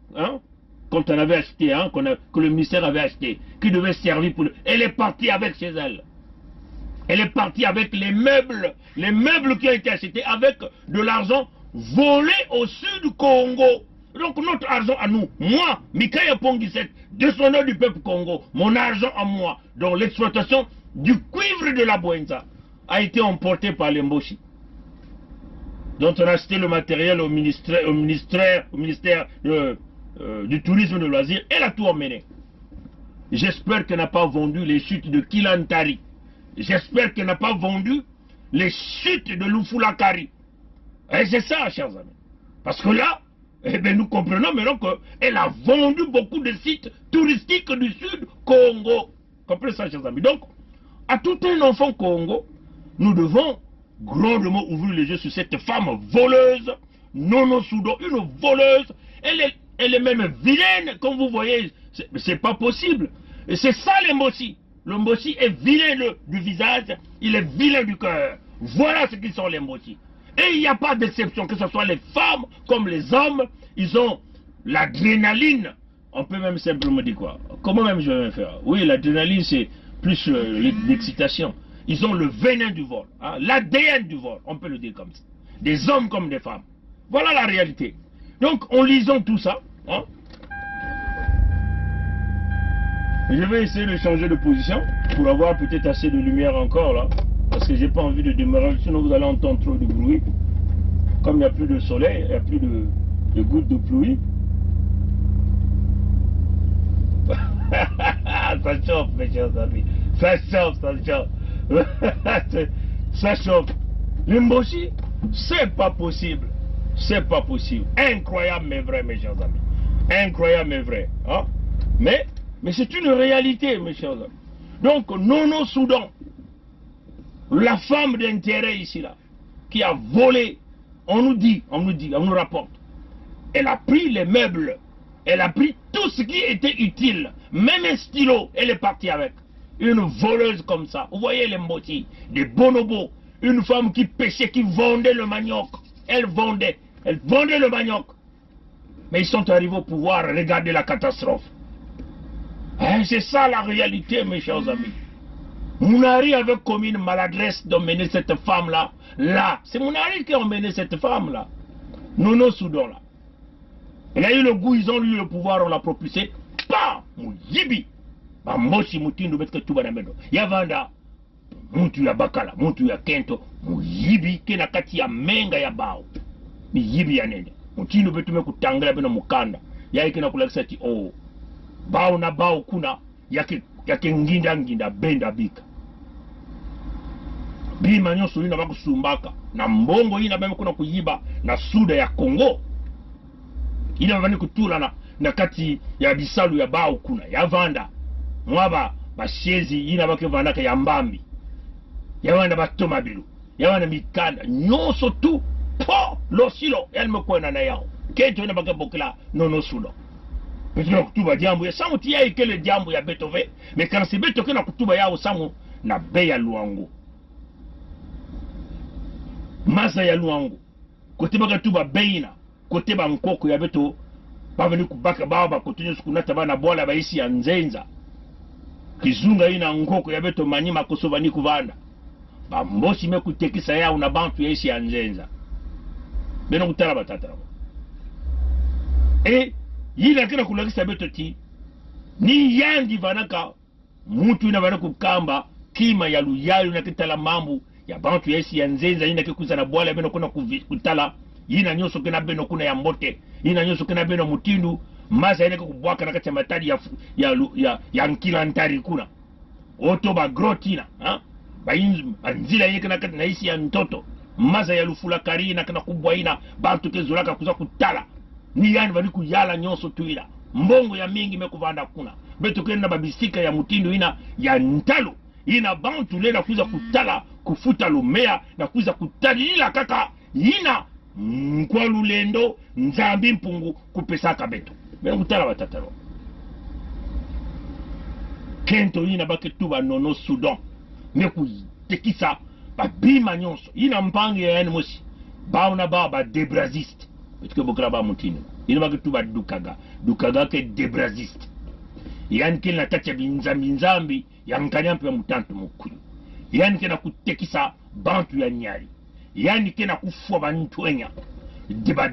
quand on avait acheté, que le ministère avait acheté, qui devait servir pour... Elle est partie avec chez elle. Elle est partie avec les meubles qui ont été achetés avec de l'argent volé au sud Congo. Donc notre argent à nous, moi, Mikaya Pongiset, descendant du peuple Congo, mon argent à moi, dont l'exploitation du cuivre de la Bouenza a été emporté par les Mboshi, dont on a acheté le matériel au ministère du tourisme et de loisirs, et l'a tout emmené. J'espère qu'elle n'a pas vendu les chutes de Kilantari. J'espère qu'elle n'a pas vendu les chutes de Lufulakari. Et c'est ça, chers amis. Parce que là, eh bien, nous comprenons maintenant qu'elle a vendu beaucoup de sites touristiques du sud Congo. Comprenez ça, chers amis. Donc, à tout un enfant Congo, nous devons grandement ouvrir les yeux sur cette femme voleuse, Nono Soudan, une voleuse. Elle est même vilaine, comme vous voyez. C'est pas possible. Et c'est ça les Mbossi. Le Mbossi est vilain du visage, il est vilain du cœur. Voilà ce qu'ils sont les Mbossi. Et il n'y a pas d'exception, que ce soit les femmes comme les hommes, ils ont l'adrénaline. On peut même simplement dire quoi? Comment même je vais faire? Oui, l'adrénaline c'est plus l'excitation. Ils ont le venin du vol, hein, l'ADN du vol, on peut le dire comme ça. Des hommes comme des femmes. Voilà la réalité. Donc en lisant tout ça, hein, je vais essayer de changer de position pour avoir peut-être assez de lumière encore là. Parce que j'ai pas envie de demeurer, sinon vous allez entendre trop de bruit. Comme il n'y a plus de soleil, il n'y a plus de gouttes de pluie. Ça chauffe, mes chers amis. Ça chauffe, ça chauffe. Ça chauffe. L'Imboshi, c'est pas possible. C'est pas possible. Incroyable mais vrai, mes chers amis. Incroyable mais vrai. Hein? Mais c'est une réalité, mes chers amis. Donc, Nono Soudan, la femme d'intérêt ici, là, qui a volé, on nous rapporte. Elle a pris les meubles, elle a pris tout ce qui était utile, même un stylo, elle est partie avec. Une voleuse comme ça. Vous voyez les Mboti, des bonobos, une femme qui pêchait, qui vendait le manioc. Elle vendait le manioc. Mais ils sont arrivés au pouvoir, regardez la catastrophe. Hein, c'est ça la réalité, mes chers amis. Mounari avait commis une maladresse d'emmener cette femme-là. Là, c'est Mounari qui a emmené cette femme-là. Nono Soudan, là. Elle a eu le goût, ils ont eu le pouvoir, on l'a propulsé. Pas Mouyibi. Bah, Moshi Moutindo, Betke Toubanamendo. Yavanda. Moutu ya Bakala, Moutu ya Kento. Mouyibi, Kenakati ya Menga ya Bao. Miyibi ya Nende. Moutindo Betume Kutangla Beno Mukanda. Yaki na kulakisati, oh. Bao na bao kuna. Yake nginda benda bika. Bima nyonso ina bakusumbaka na mbongo ina bame kuna kuyiba na suda ya Kongo. Ina bani kutula na kati ya bisalu ya bao kuna ya vanda. Mwaba bashezi ina bake vandaka ya mbambi. Ya vanda batomabilu. Ya vanda mikanda nyonso tu po losilo elme kwena na yao. Kento ina bake bokila Nono Soudan. Petuna kutuba jambo ya samu tia ikele jambo ya Betove. Mais c'est Betoke na kutuba yao samu na be ya Luango. Masa ya Luango. Kote baka tuba beina. Kote ba nkoko ya Beto. Baveni kubaka baba kotunyo sukunata ba na bola ba isi ya Nzenza. Kizunga ina nkoko ya Beto manima kosoba ni kuvanda. Ba mboshi me kutekisa yao na bantu ya isi ya Nzenza. Beno kutala batatara. Et yila kina kulakisa Beto ti ni yangi vanaka mutu ina vana kukamba kima ya luyalu na kitala mambu ya bantu yesi ya Nzenza ina kikuza na bwala beno kuna kutala ina nyoso kina beno kuna ya Mbote ina nyoso kina beno Mutindu masa ina kubwaka na kati matadi ya Nkilantari kuna oto ba grotina ha ba nzila yeke na kati na isi ya Ntoto masa ya Lufulakari ina kana kubwa ina bantu kezulaka kuza kutala ni yani vani kuyala nyonso tuila mbongo ya mingi mekuvanda kuna Beto kena babisika ya Mutindu ina ya Ntalo ina bantu lena kuza kutala kufuta lumea na kuza kutalila kaka ina kwa lulendo nzambi mpungu kupesaka Beto bena kutala batatalo Kento ina baketuba Nono Soudan meku tekisa babima nyonso ina mpangi ya yani mosi bauna ba debraziste Betike bokala ba Mutindu ina baketuba dukaga ke debraziste yani kena tacha binzambi ya nkanyampi ya mutantu mukulu yani kena kutekisa bantu ya Nyali yani kena kufua bantu enya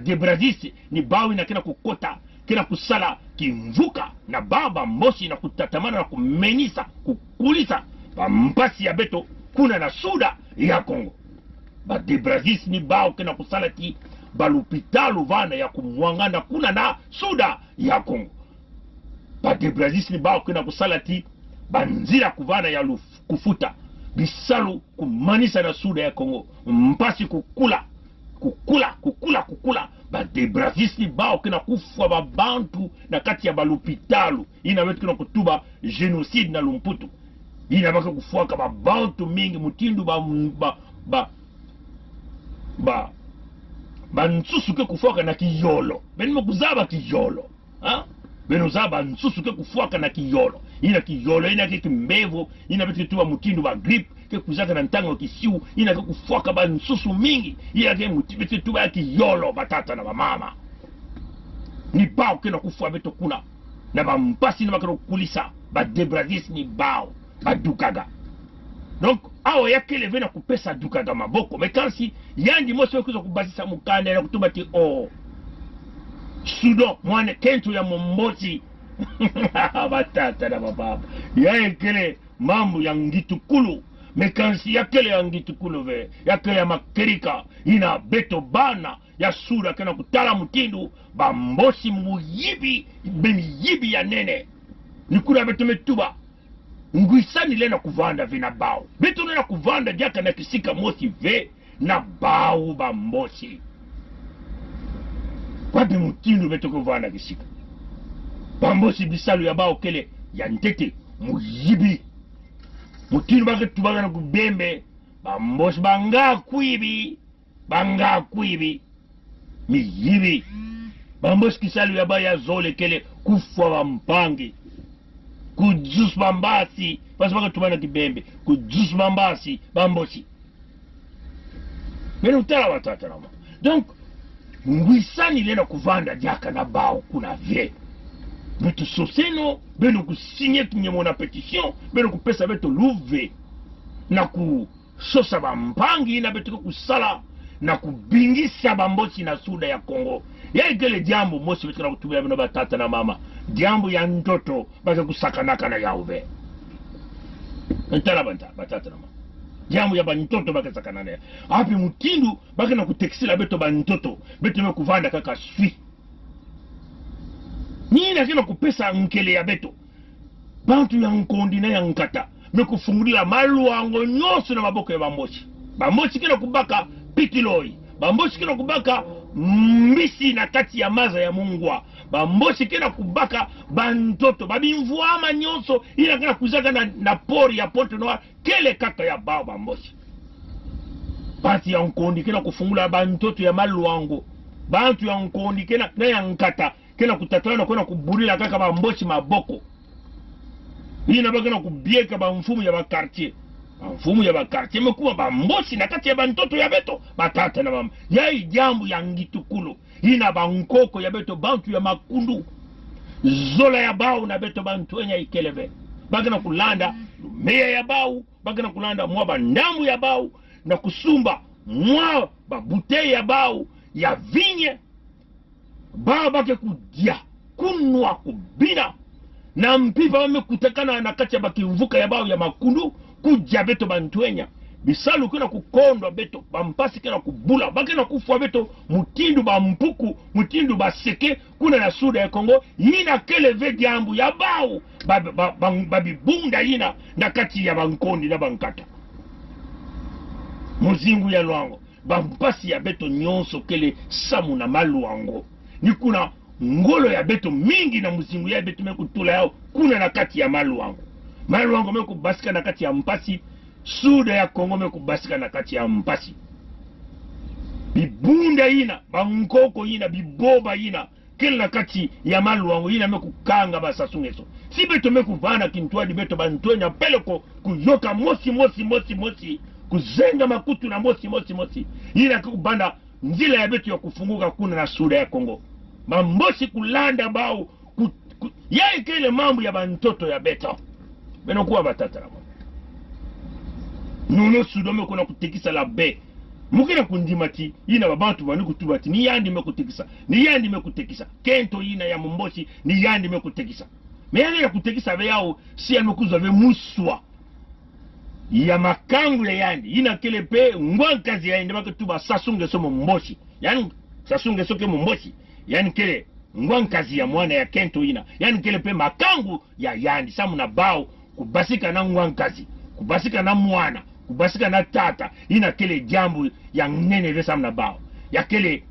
Debrazis ni bao inakena kukota kena kusala kimvuka na baba moshi na kutatamana na kumenisa kukulisa mpasi ya beto kuna na suda ya Kongo. Debrazis ni bao kena kusala ki balupitalu vana ya kumwangana kuna na suda ya Kongo. Debrazis ni bao kena kusala ti banzira kuvana ya kufuta bisalu kumanisa na suda ya Kongo mpasi kukula Debrazis ni bao kena kufa babantu na kati ya balupitalu ina wetu kena kutuba genocide na Lumputu ina baka kufuaka babantu mingi mutindu nsusuke kufuaka na kiyolo benimo kuzaba kiyolo beno zaba nsusuke kufuaka na kiyolo ina kiyolo ina kimbevo ina betu tuba mutindu ba grip ke kuzaka na ntango kisiu ina kufuaka ba nsusu mingi ina ke betu tuba ya kiyolo batata na mama ni bao kena kufuwa beto kuna na ba mpasi na bakero kulisa ba Debrazis ni bao ba dukaga donc awo yakele vena kupesa dukaga maboko mekansi yandi moso kuzo kubasisa mukane na kutuba ti sudo mwane kentu ya mombozi batata na baba yakele mambo ya ngitukulu mekansi yakele ya ngitukulu ve yakele ya makerika ina beto bana ya sura kena kutala mutindu bambosi muyibi bemiyibi ya nene nikura beto metuba nguisani lena kuvanda vina bao beto lena kuvanda jaka na kisika mosi ve na bao bambosi kwapi mutindu beto kuvanda kisika bambosi bisalu ya bao kele ya ntete muyibi mutindu bake tubaga na kubembe bambosi banga kuibi miyibi bambosi kisalu ya bao ya zole kele kufwa bampangi kujus bambasi basi baka tubana kibembe kujus bambasi bambosi meno utala watata nama donc nguisani lena kuvanda jaka na bao kuna vye beto soseno beno kusinye kinyemo na petition beno kupesa beto luve na kusosa bampangi na beto kusala na kubingisa bambosi na suda ya Kongo ya ikele jambo mosi beto na kutumia beno batata na mama jambo ya ntoto baka kusakanaka na yauve ntala batata na mama jambo ya bantoto baka sakanana ya api mutindu baka na kutekisila beto bantoto beto me kuvanda kaka sui nina kena kupesa nkele ya beto bantu ya nkondi na ya nkata me kufungulila maluango nyoso na maboko ya bambosi kena kubaka pitiloi bambosi kena kubaka mbisi na kati ya maza ya mungwa bambosi kena kubaka bantoto babimvuama nyonso ina kena kuzaka na pori ya Pointe Noire kele kaka ya bao bambosi bati ya nkondi kena kufungula bantoto ya maluango bantu ya nkondi kena na ya nkata kena kutatana kena kuburila kaka bambosi maboko ina bakena kubieka bamfumu ya bakartier mfumu ya bakartier mekuwa bambosi na kati ya bantoto ya beto batata na mama yai jambo ya ngitukulu ina bankoko ya beto bantu ya makundu zola ya bao na beto bantu enya ikeleve bagana kulanda meya ya bao bagana kulanda mwa bandamu ya bao na kusumba mwa babute ya bao ya vinye bao bake kudia kunwa kubina na mpiva wame kutekana na kati ya bakimvuka ya bao ya makundu kuja beto bantuenya bisalu kena kukondwa beto bampasi kena kubula bakena kufwa beto mutindu bampuku mutindu baseke kuna na suda ya Kongo yina keleve jambu ya bao babibunda yina na kati ya bankondi na bankata muzingu ya lwango bampasi ya beto nyonso kele samu na maluango ni kuna ngolo ya beto mingi na muzingu ya beto mekutula yao kuna na kati ya maluango mekubasika na kati ya mpasi suda ya Kongo mekubasika na kati ya mpasi bibunda yina bankoko yina biboba yina kele na kati ya maluango yina mekukanga basasungeso si beto mekuvana kintuadi beto bantonya peleko kuyoka mosi kuzenga makutu na mosi yina kubanda nzila ya beto ya kufunguka kuna na suda ya Kongo mambosi kulanda bao yai kele mambo ya bantoto ya beto beno kuwa batata na nuno sudome kuna kutikisa la be mukena kundimati ina babantu bani kutubati ni yandi mekutekisa kento ina ya mumboshi ni yandi mekutekisa meyanga ya kutekisa beyao si ya mekuza be muswa ya makangu ya yandi ina kele pe ngwankazi ya ndema kutuba sasunge so mumboshi yani sasunge so ke mumboshi yani kele ngwankazi ya mwana ya kento ina yani kele pe makangu ya yandi samu na bao kubasika na ngwankazi kubasika na mwana kubasika na tata ina kele jambo ya nene vesa mna bao ya kele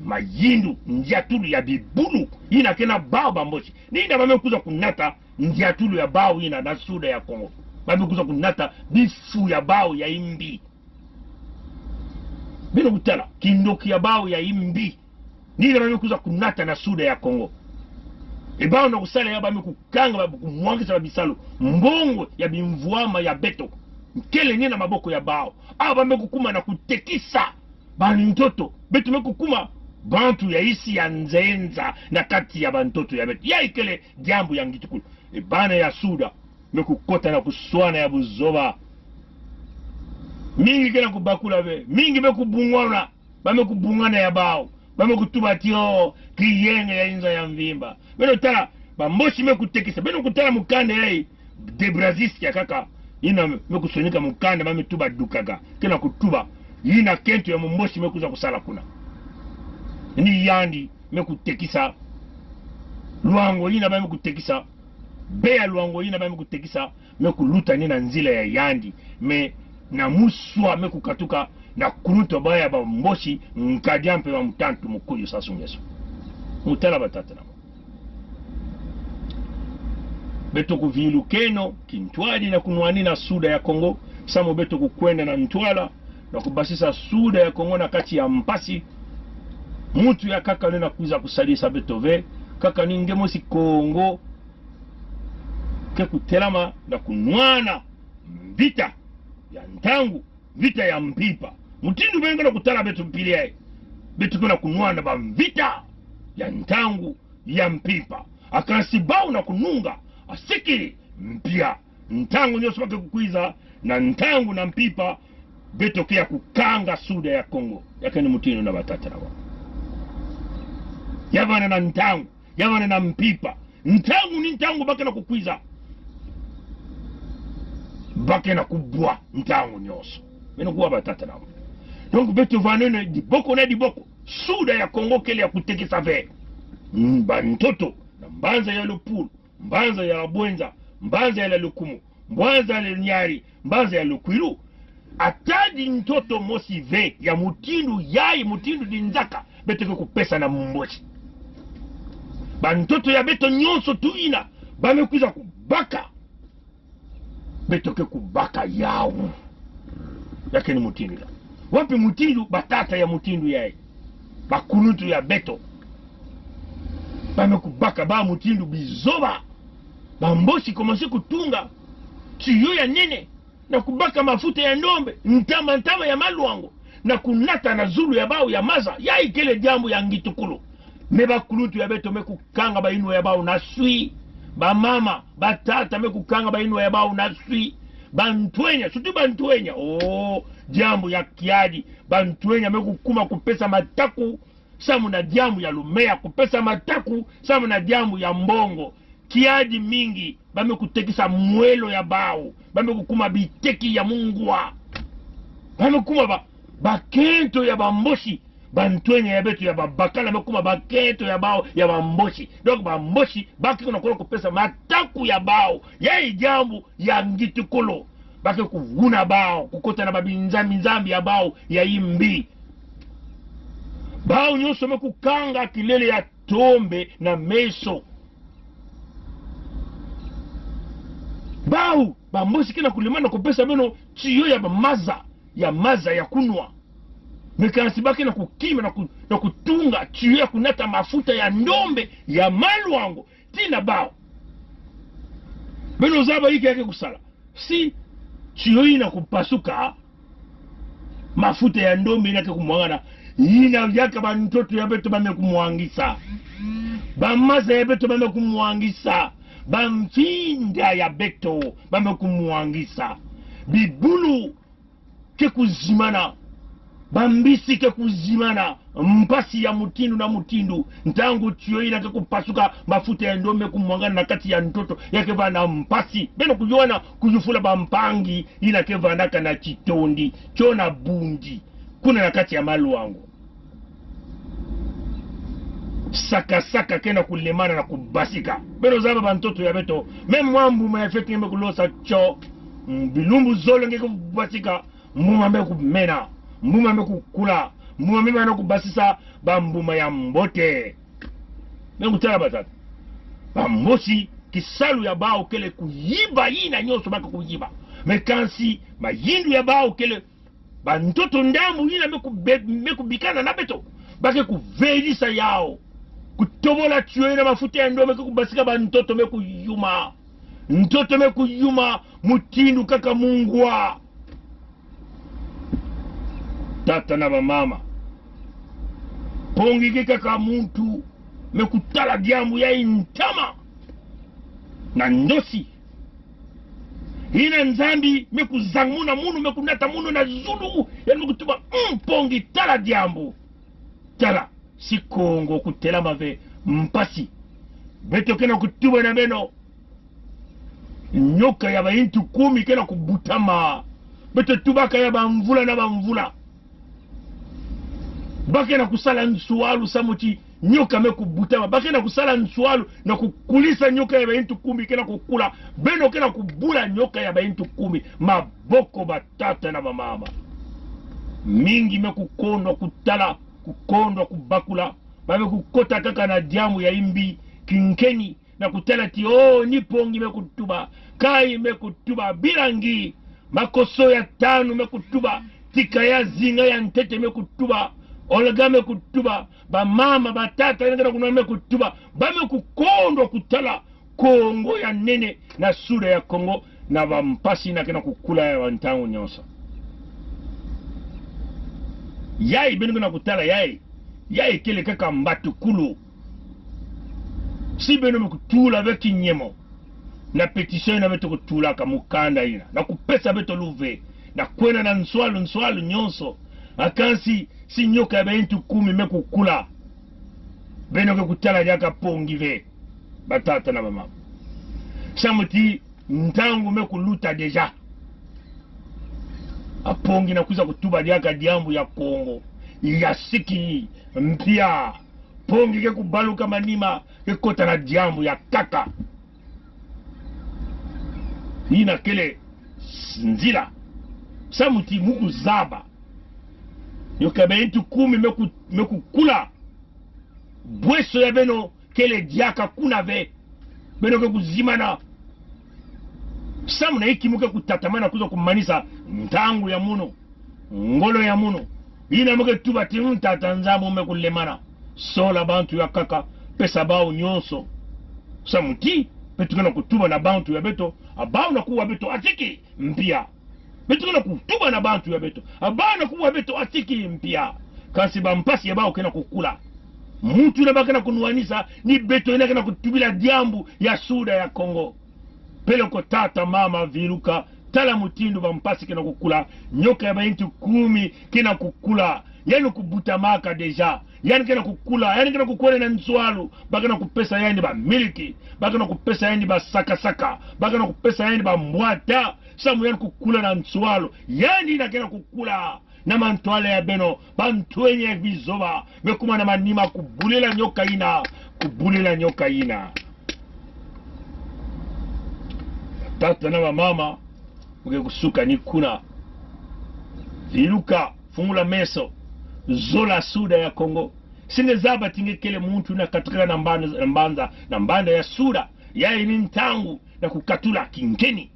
mayindu njiatulu ya bibulu ina kena bao bamboshi nina bamekuza kunata njiatulu ya bao ina na suda ya Kongo bamekuza kunata bifu ya bao ya imbi bino kutala kindoki ya bao ya imbi nina bamekuza kunata na suda ya Kongo ebao na kusala ya bamekukanga bakumwangisa babisalo mbongo ya bimvuama ya beto kele nina maboko ya bao aba bamekukuma na kutekisa bantoto betu mekukuma bantu ya isi ya nzenza na kati ya bantoto ya betu ya ikele jambo ya ngitukulu ebana ya suda mekukota na kuswana ya buzoba mingi kena kubakula be mingi mekubungwana bamekubungana ya bao bamekutubatio kiyenge ya inza ya mvimba beno tala bamboshi mekutekisa beno kutala mukande yai de Brazil ya kaka ina mekusonika mukande bametuba dukaga kena kutuba ina kento ya mumboshi mekuza kusala kuna ni yandi mekutekisa luango ina bamekutekisa bea luango ina bamekutekisa mekuluta nina nzila ya yandi me na muswa mekukatuka na kuruto baya ba mboshi nkadiampe wa mtantu mukuyu sasungeso mutala batata na beto kuvilu keno kintwadi na kunwani na suda ya Kongo samo beto kukwenda na ntwala na kubasisa suda ya Kongo na kati ya mpasi mutu ya kaka nena kuza kusalisa beto ve kaka ningemosi Kongo ke kutelama na kunwana vita ya ntangu vita ya mpipa mutindu benga na kutala betu mpili yae betu kuna kunwana ba vita ya ntangu ya mpipa akasibau na kununga asiki mpia ntangu nyoso wake kukwiza na ntangu na mpipa beto kia kukanga suda ya Kongo yake ni mutindu na batata na wako yavane na ntangu yavane na mpipa ntangu ni ntangu bake na kukwiza bake na kubwa ntangu nyoso beno kuwa batata na wako donc beto vanene diboko na diboko suda ya Kongo kele ya kutekisa ve bantoto na mbanza ya lupulu mbanza ya labwenza mbanza ya lukumu mbanza ya nyari mbanza ya lukwiru atadi ntoto mosi ve ya mutindu yai mutindu dinzaka beto ke kupesa na mumboshi bantoto ya beto nyonso tuina bamekuza kubaka beto ke kubaka yao yake ni mutindu la wapi mutindu batata ya mutindu yae bakunutu ya beto bamekubaka ba mutindu bizoba bamboshi komanse kutunga tiyo ya nene na kubaka mafuta ya ndombe ntama ya maluango na kunata na zulu ya bao ya maza ya ikele jambo ya ngitukulu me bakunutu ya beto mekukanga bainu ya bao na sui ba mama batata mekukanga bainu ya bao na sui bantwenya suti bantwenya jambo ya kiadi bantwenya mekukuma kupesa mataku samu na jambo ya lumea kupesa mataku samu na jambo ya mbongo kiadi mingi bamekutekisa mwelo ya bao bamekukuma biteki ya mungwa bamekuma bakento ya bamboshi bantwenya ya betu ya babakala mekuma bakento ya bao ya bamboshi donc bamboshi baki kuna kupesa mataku ya bao ya jambo ya ngitukolo baki kuvuna bao kukota na babinzambi ya bao ya imbi bao nyonso mekukanga kilele ya tombe na meso bao bamboshi kina kulimana kupesa beno chiyo ya maza ya kunwa mekansi baki na kukima na kutunga chiyo ya kunata mafuta ya ndombe ya maluango tina bao beno zaba hiki yake kusala si chiyo ina kupasuka mafuta ya ndombe inake kumwangana ina vyaka bantoto ya beto bame kumwangisa bamaza ya beto bame kumwangisa bamfinda ya beto bame kumwangisa bibulu ke kuzimana bambisi ke kuzimana mpasi ya mutindu na mutindu ntangu tiyo ina ke kupasuka mafuta ya ndome kumwangana na kati ya ntoto yake vana mpasi beno kujuana kujufula bampangi ina ke vanaka na chitondi chona bundi kuna na kati ya malu wangu saka kena kulemana na kubasika beno zaba bantoto ya beto meme mwambu maefeki ngeme kulosa cho bilumbu zolo ngeke kubasika mbuma mbe kumena mbuma mbe kukula mbuma mbe mano kubasisa bambuma ya mbote mengu tala batata bambosi kisalu ya bao kele kuyiba ina nyoso baka kuyiba mekansi mayindu ya bao kele bantoto ndamu ina meku bikana na beto bake kuvelisa yao kutobola tiyo ina mafuta ya ndo meku kubasika bantoto meku yuma ntoto meku yuma mutindu kaka mungwa tata na bamama pongi kaka muntu mekutala diamu ya intama na ndosi ina nzambi mekuzangmuna munu mekunata munu na zulu ya mekutuba pongi tala diambu tala si Kongo kutela mave mpasi beto kena kutuba na beno nyoka ya baintu 10 kena kubutama beto tubaka ya bamvula na bamvula bake na kusala nsualu samuti nyoka mekubutama bake na kusala nsualu na kukulisa nyoka ya baintu 10 kena kukula beno kena kubula nyoka ya baintu 10 maboko batata na bamama mingi mekukondwa kutala kukondwa kubakula babe kukota kaka na diamu ya imbi kinkeni na kutala ti ni pongi mekutuba kai mekutuba bilangi makoso ya 5 mekutuba tika ya zinga ya ntete mekutuba olga mekutuba ba mama batata ngana kuna mekutuba ba mekukondwa kutala Kongo ya nene na sura ya Kongo na bampasi na kena kukula ya wantangu nyosa yai benu na kutala yai kele kaka mbatukulu si benu mekutula veki nyemo na petition na beto kutula kamukanda ina na kupesa beto luve na kwena na nswalu nyonso akansi si nyoka ya baintu 10 mekukula beno ke kutala jaka pongi ve batata na mama samuti ntangu mekuluta deja apongi na kuza kutuba jaka diambu ya Kongo ya siki mpia pongi ke kubaluka manima ke kota na diambu ya kaka ina kele nzila samuti muku zaba nyoka baintu 10 mekukula bweso ya beno kele diaka kuna ve beno ke kuzimana samu na hiki muke kutatamana kuza kumanisa ntangu ya muno ngolo ya muno ina muke tuba tata nzamu mekulemana sola bantu ya kaka pesa bao nyonso samuti petukana kutuba na bantu ya beto abao na kuwa beto atiki mpia betukana kutuba na bantu ya beto abao na kuwa beto atiki mpia kasi bampasi ya bao kena kukula mtu na baka na kunuanisa ni beto ina kena kutubila diambu ya suda ya Kongo peloko tata mama viruka tala mutindu bampasi kena kukula nyoka ya baintu 10 kena kukula yani kubutamaka deja yani kena kukula yani kena kukwele na nswalu baka na kupesa yani ba miliki baka na kupesa yani ba saka baka na kupesa yani ba mwata samu yani kukula na nswalu yani ina kena kukula na mantwale ya beno bantwenye vizoba mekuma na manima kubulela nyoka ina tata na mama muke kusuka ni kuna viruka fungula meso zola suda ya Kongo sine zaba tinge kele muntu na katika na mbanda ya suda ya ini ntangu na kukatula kinkeni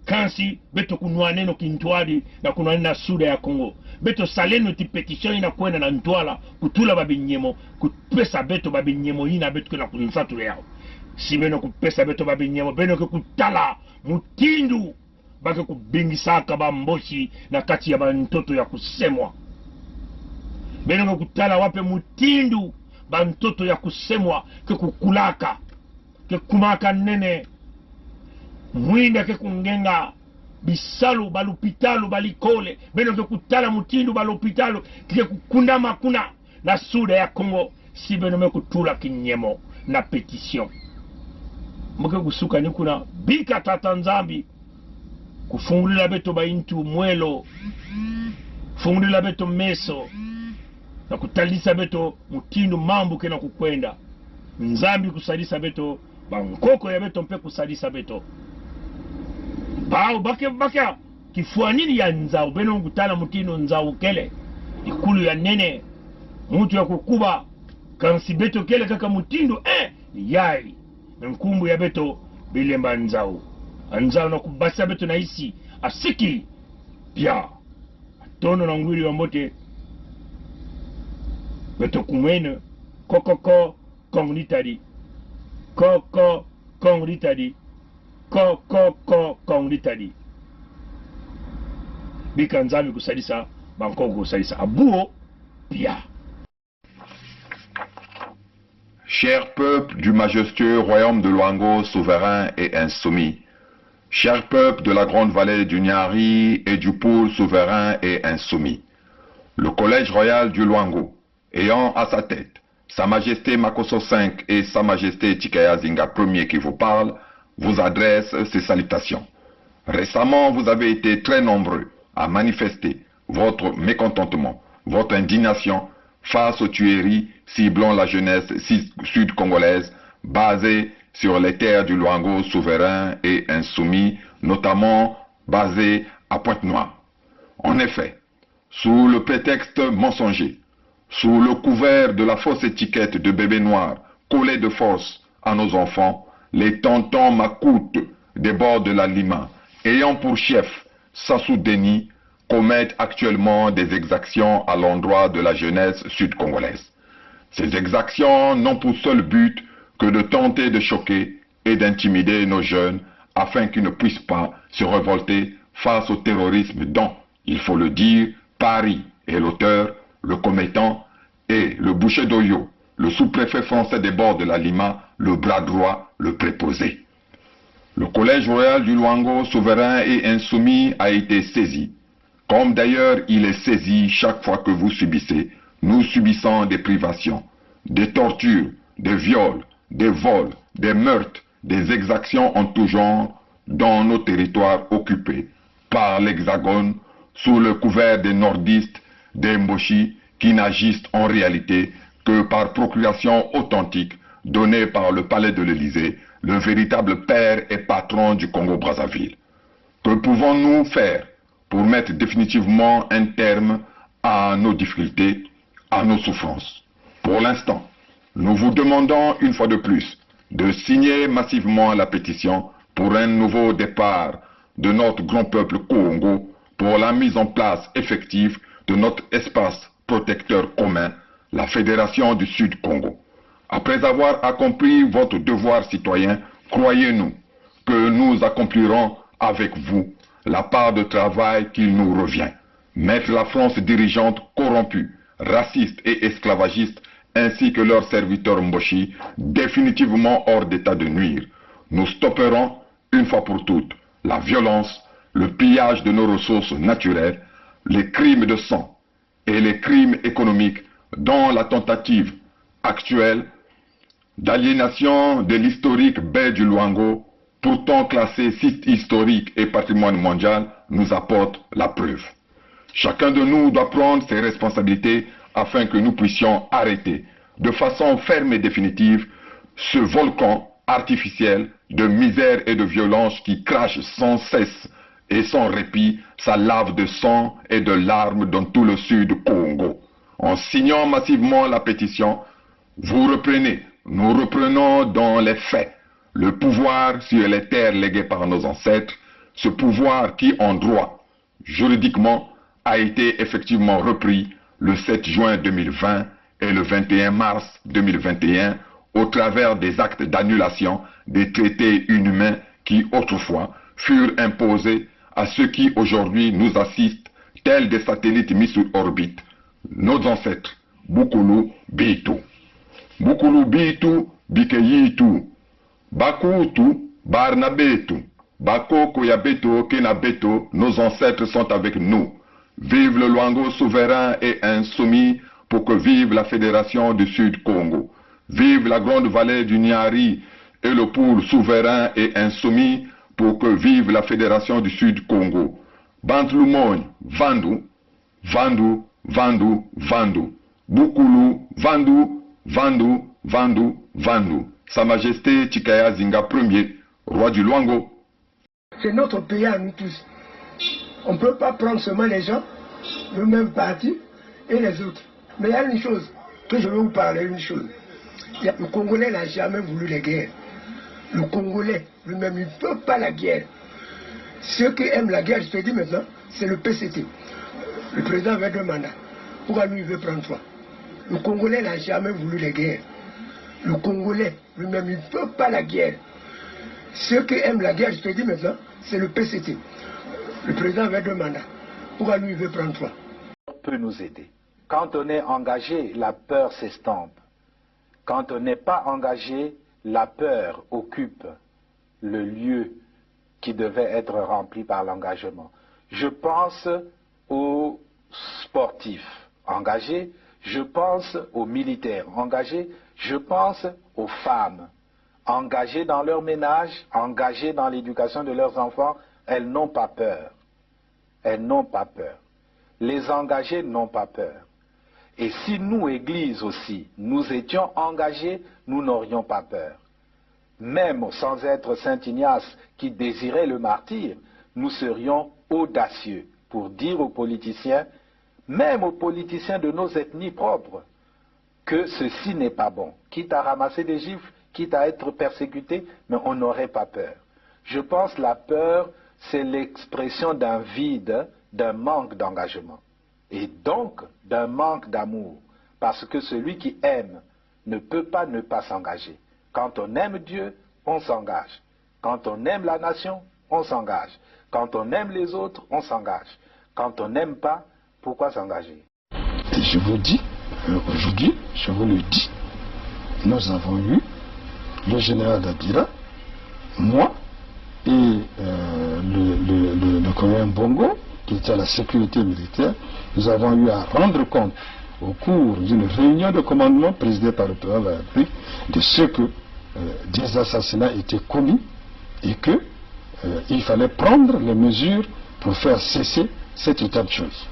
kansi beto kunua neno kintwali na kunua nena suda ya Kongo beto saleno ti petition ina kwena na ntwala kutula babinyemo kupesa beto babinyemo ina beto kuna kunsatu yao si beno kupesa beto babinyemo beno ke kutala mutindu bake kubingisaka bamboshi na kati ya bantoto ya kusemwa beno ke kutala wape mutindu bantoto ya kusemwa ke kukulaka ke kumaka nene mwinda ke kungenga bisalu balupitalo balikole beno ke kutala mutindu balupitalo kike kukundama kuna na suda ya Congo si beno me kutula kinyemo na petition muke kusuka ni kuna bika tata nzambi kufungulila beto baintu mwelo fungulila beto meso na kutalisa beto mutindu mambu kena kukwenda nzambi kusalisa beto bankoko ya beto mpe kusalisa beto bao bake kifua nini ya nzao beno ngutala mutindu nzao kele ikulu ya nene mutu ya kukuba kansi beto kele kaka mutindu yai nkumbu ya beto bilemba nzao anzao na kubasa beto na isi asiki pia atono na ngwiri wa mote beto kumwene kokoko konglitari koko konglitari koko konglitari bika nzambi kusalisa bankoko kusalisa abuo pia. Cher peuple du majestueux royaume de Luango, souverain et insoumis, cher peuple de la grande vallée du Nyari et du Poul, souverain et insoumis, le collège royal du Luango, ayant à sa tête Sa Majesté Makosso V et Sa Majesté Chikaya Zinga Ier qui vous parlent, vous adressent ces salutations. Récemment, vous avez été très nombreux à manifester votre mécontentement, votre indignation face aux tueries ciblant la jeunesse sud-congolaise basée sur les terres du Luango souverain et insoumis, notamment basées à Pointe-Noire. En effet, sous le prétexte mensonger, sous le couvert de la fausse étiquette de bébé noir collée de force à nos enfants, les tontons macoutes des bords de la Lima, ayant pour chef Sassou Deni, commettent actuellement des exactions à l'endroit de la jeunesse sud-congolaise. Ces exactions n'ont pour seul but que de tenter de choquer et d'intimider nos jeunes afin qu'ils ne puissent pas se révolter face au terrorisme dont, il faut le dire, Paris est l'auteur, le commettant, et le boucher d'Oyo, le sous-préfet français des bords de la Lima, le bras droit, le préposé. Le collège royal du Luango, souverain et insoumis, a été saisi, comme d'ailleurs il est saisi chaque fois que vous subissez, nous subissons des privations, des tortures, des viols, des vols, des meurtres, des exactions en tout genre dans nos territoires occupés par l'Hexagone sous le couvert des nordistes, des Mboshi, qui n'agissent en réalité que par procuration authentique donnée par le palais de l'Élysée, le véritable père et patron du Congo-Brazzaville. Que pouvons-nous faire pour mettre définitivement un terme à nos difficultés, à nos souffrances? Pour l'instant, nous vous demandons une fois de plus de signer massivement la pétition pour un nouveau départ de notre grand peuple Congo, pour la mise en place effective de notre espace protecteur commun, la Fédération du Sud-Congo. Après avoir accompli votre devoir citoyen, croyez-nous que nous accomplirons avec vous la part de travail qu'il nous revient. Mettre la France dirigeante corrompue, raciste et esclavagiste, ainsi que leurs serviteurs Mboshi, définitivement hors d'état de nuire. Nous stopperons, une fois pour toutes, la violence, le pillage de nos ressources naturelles, les crimes de sang et les crimes économiques dont la tentative actuelle d'aliénation de l'historique baie du Luango, pourtant classé site historique et patrimoine mondial, nous apporte la preuve. Chacun de nous doit prendre ses responsabilités afin que nous puissions arrêter de façon ferme et définitive ce volcan artificiel de misère et de violence qui crache sans cesse et sans répit sa lave de sang et de larmes dans tout le sud Congo. En signant massivement la pétition, vous reprenez, nous reprenons dans les faits le pouvoir sur les terres léguées par nos ancêtres, ce pouvoir qui en droit, juridiquement, a été effectivement repris le 7 juin 2020 et le 21 mars 2021 au travers des actes d'annulation des traités inhumains qui autrefois furent imposés à ceux qui aujourd'hui nous assistent, tels des satellites mis sur orbite, nos ancêtres, Bukulu Bitu. Bukulu Bitu Bikeyitu, Bakutu Barnabetu, Bako Koyabeto, Kenabeto, nos ancêtres sont avec nous. Vive le Luango souverain et insoumis pour que vive la Fédération du Sud Congo. Vive la grande vallée du Niari et le Poul souverain et insoumis pour que vive la Fédération du Sud Congo. Bantlumon, Vandu, Vandu, Vandu, Vandu. Bukulu, Vandu, Vandu, Vandu, Vandu. Sa Majesté Chikaya Zinga Ier, roi du Luango. C'est notre pays à nous tous. On ne peut pas prendre seulement les gens, le même parti et les autres. Mais il y a une chose, que je veux vous parler, une chose. Le Congolais n'a jamais voulu la guerre. Le Congolais lui-même, il ne peut pas la guerre. Ceux qui aiment la guerre, je te dis maintenant, c'est le PCT. Le président avait 2 mandats. Pourquoi lui, il veut prendre 3? Le Congolais n'a jamais voulu la guerre. Le Congolais lui-même, il ne peut pas la guerre. Ceux qui aiment la guerre, je te dis maintenant, c'est le PCT. Le président avait 2 mandats. Pourquoi lui, il veut prendre 3? Peut nous aider. Quand on est engagé, la peur s'estompe. Quand on n'est pas engagé, la peur occupe le lieu qui devait être rempli par l'engagement. Je pense aux sportifs engagés, je pense aux militaires engagés, je pense aux femmes engagées dans leur ménage, engagées dans l'éducation de leurs enfants. Elles n'ont pas peur. Elles n'ont pas peur. Les engagés n'ont pas peur. Et si nous, Église aussi, nous étions engagés, nous n'aurions pas peur. Même sans être Saint Ignace qui désirait le martyre, nous serions audacieux pour dire aux politiciens, même aux politiciens de nos ethnies propres, que ceci n'est pas bon. Quitte à ramasser des gifles, quitte à être persécuté, mais on n'aurait pas peur. Je pense que la peur, c'est l'expression d'un vide, d'un manque d'engagement. Et donc d'un manque d'amour. Parce que celui qui aime ne peut pas ne pas s'engager. Quand on aime Dieu, on s'engage. Quand on aime la nation, on s'engage. Quand on aime les autres, on s'engage. Quand on n'aime pas, pourquoi s'engager? Et je vous dis, aujourd'hui, je vous le dis, nous avons eu le général Dabira, moi et le colonel Bongo, qui était à la sécurité militaire. Nous avons eu à rendre compte au cours d'une réunion de commandement présidée par le président de la République de ce que des assassinats étaient commis et qu'il fallait prendre les mesures pour faire cesser cet état de choses.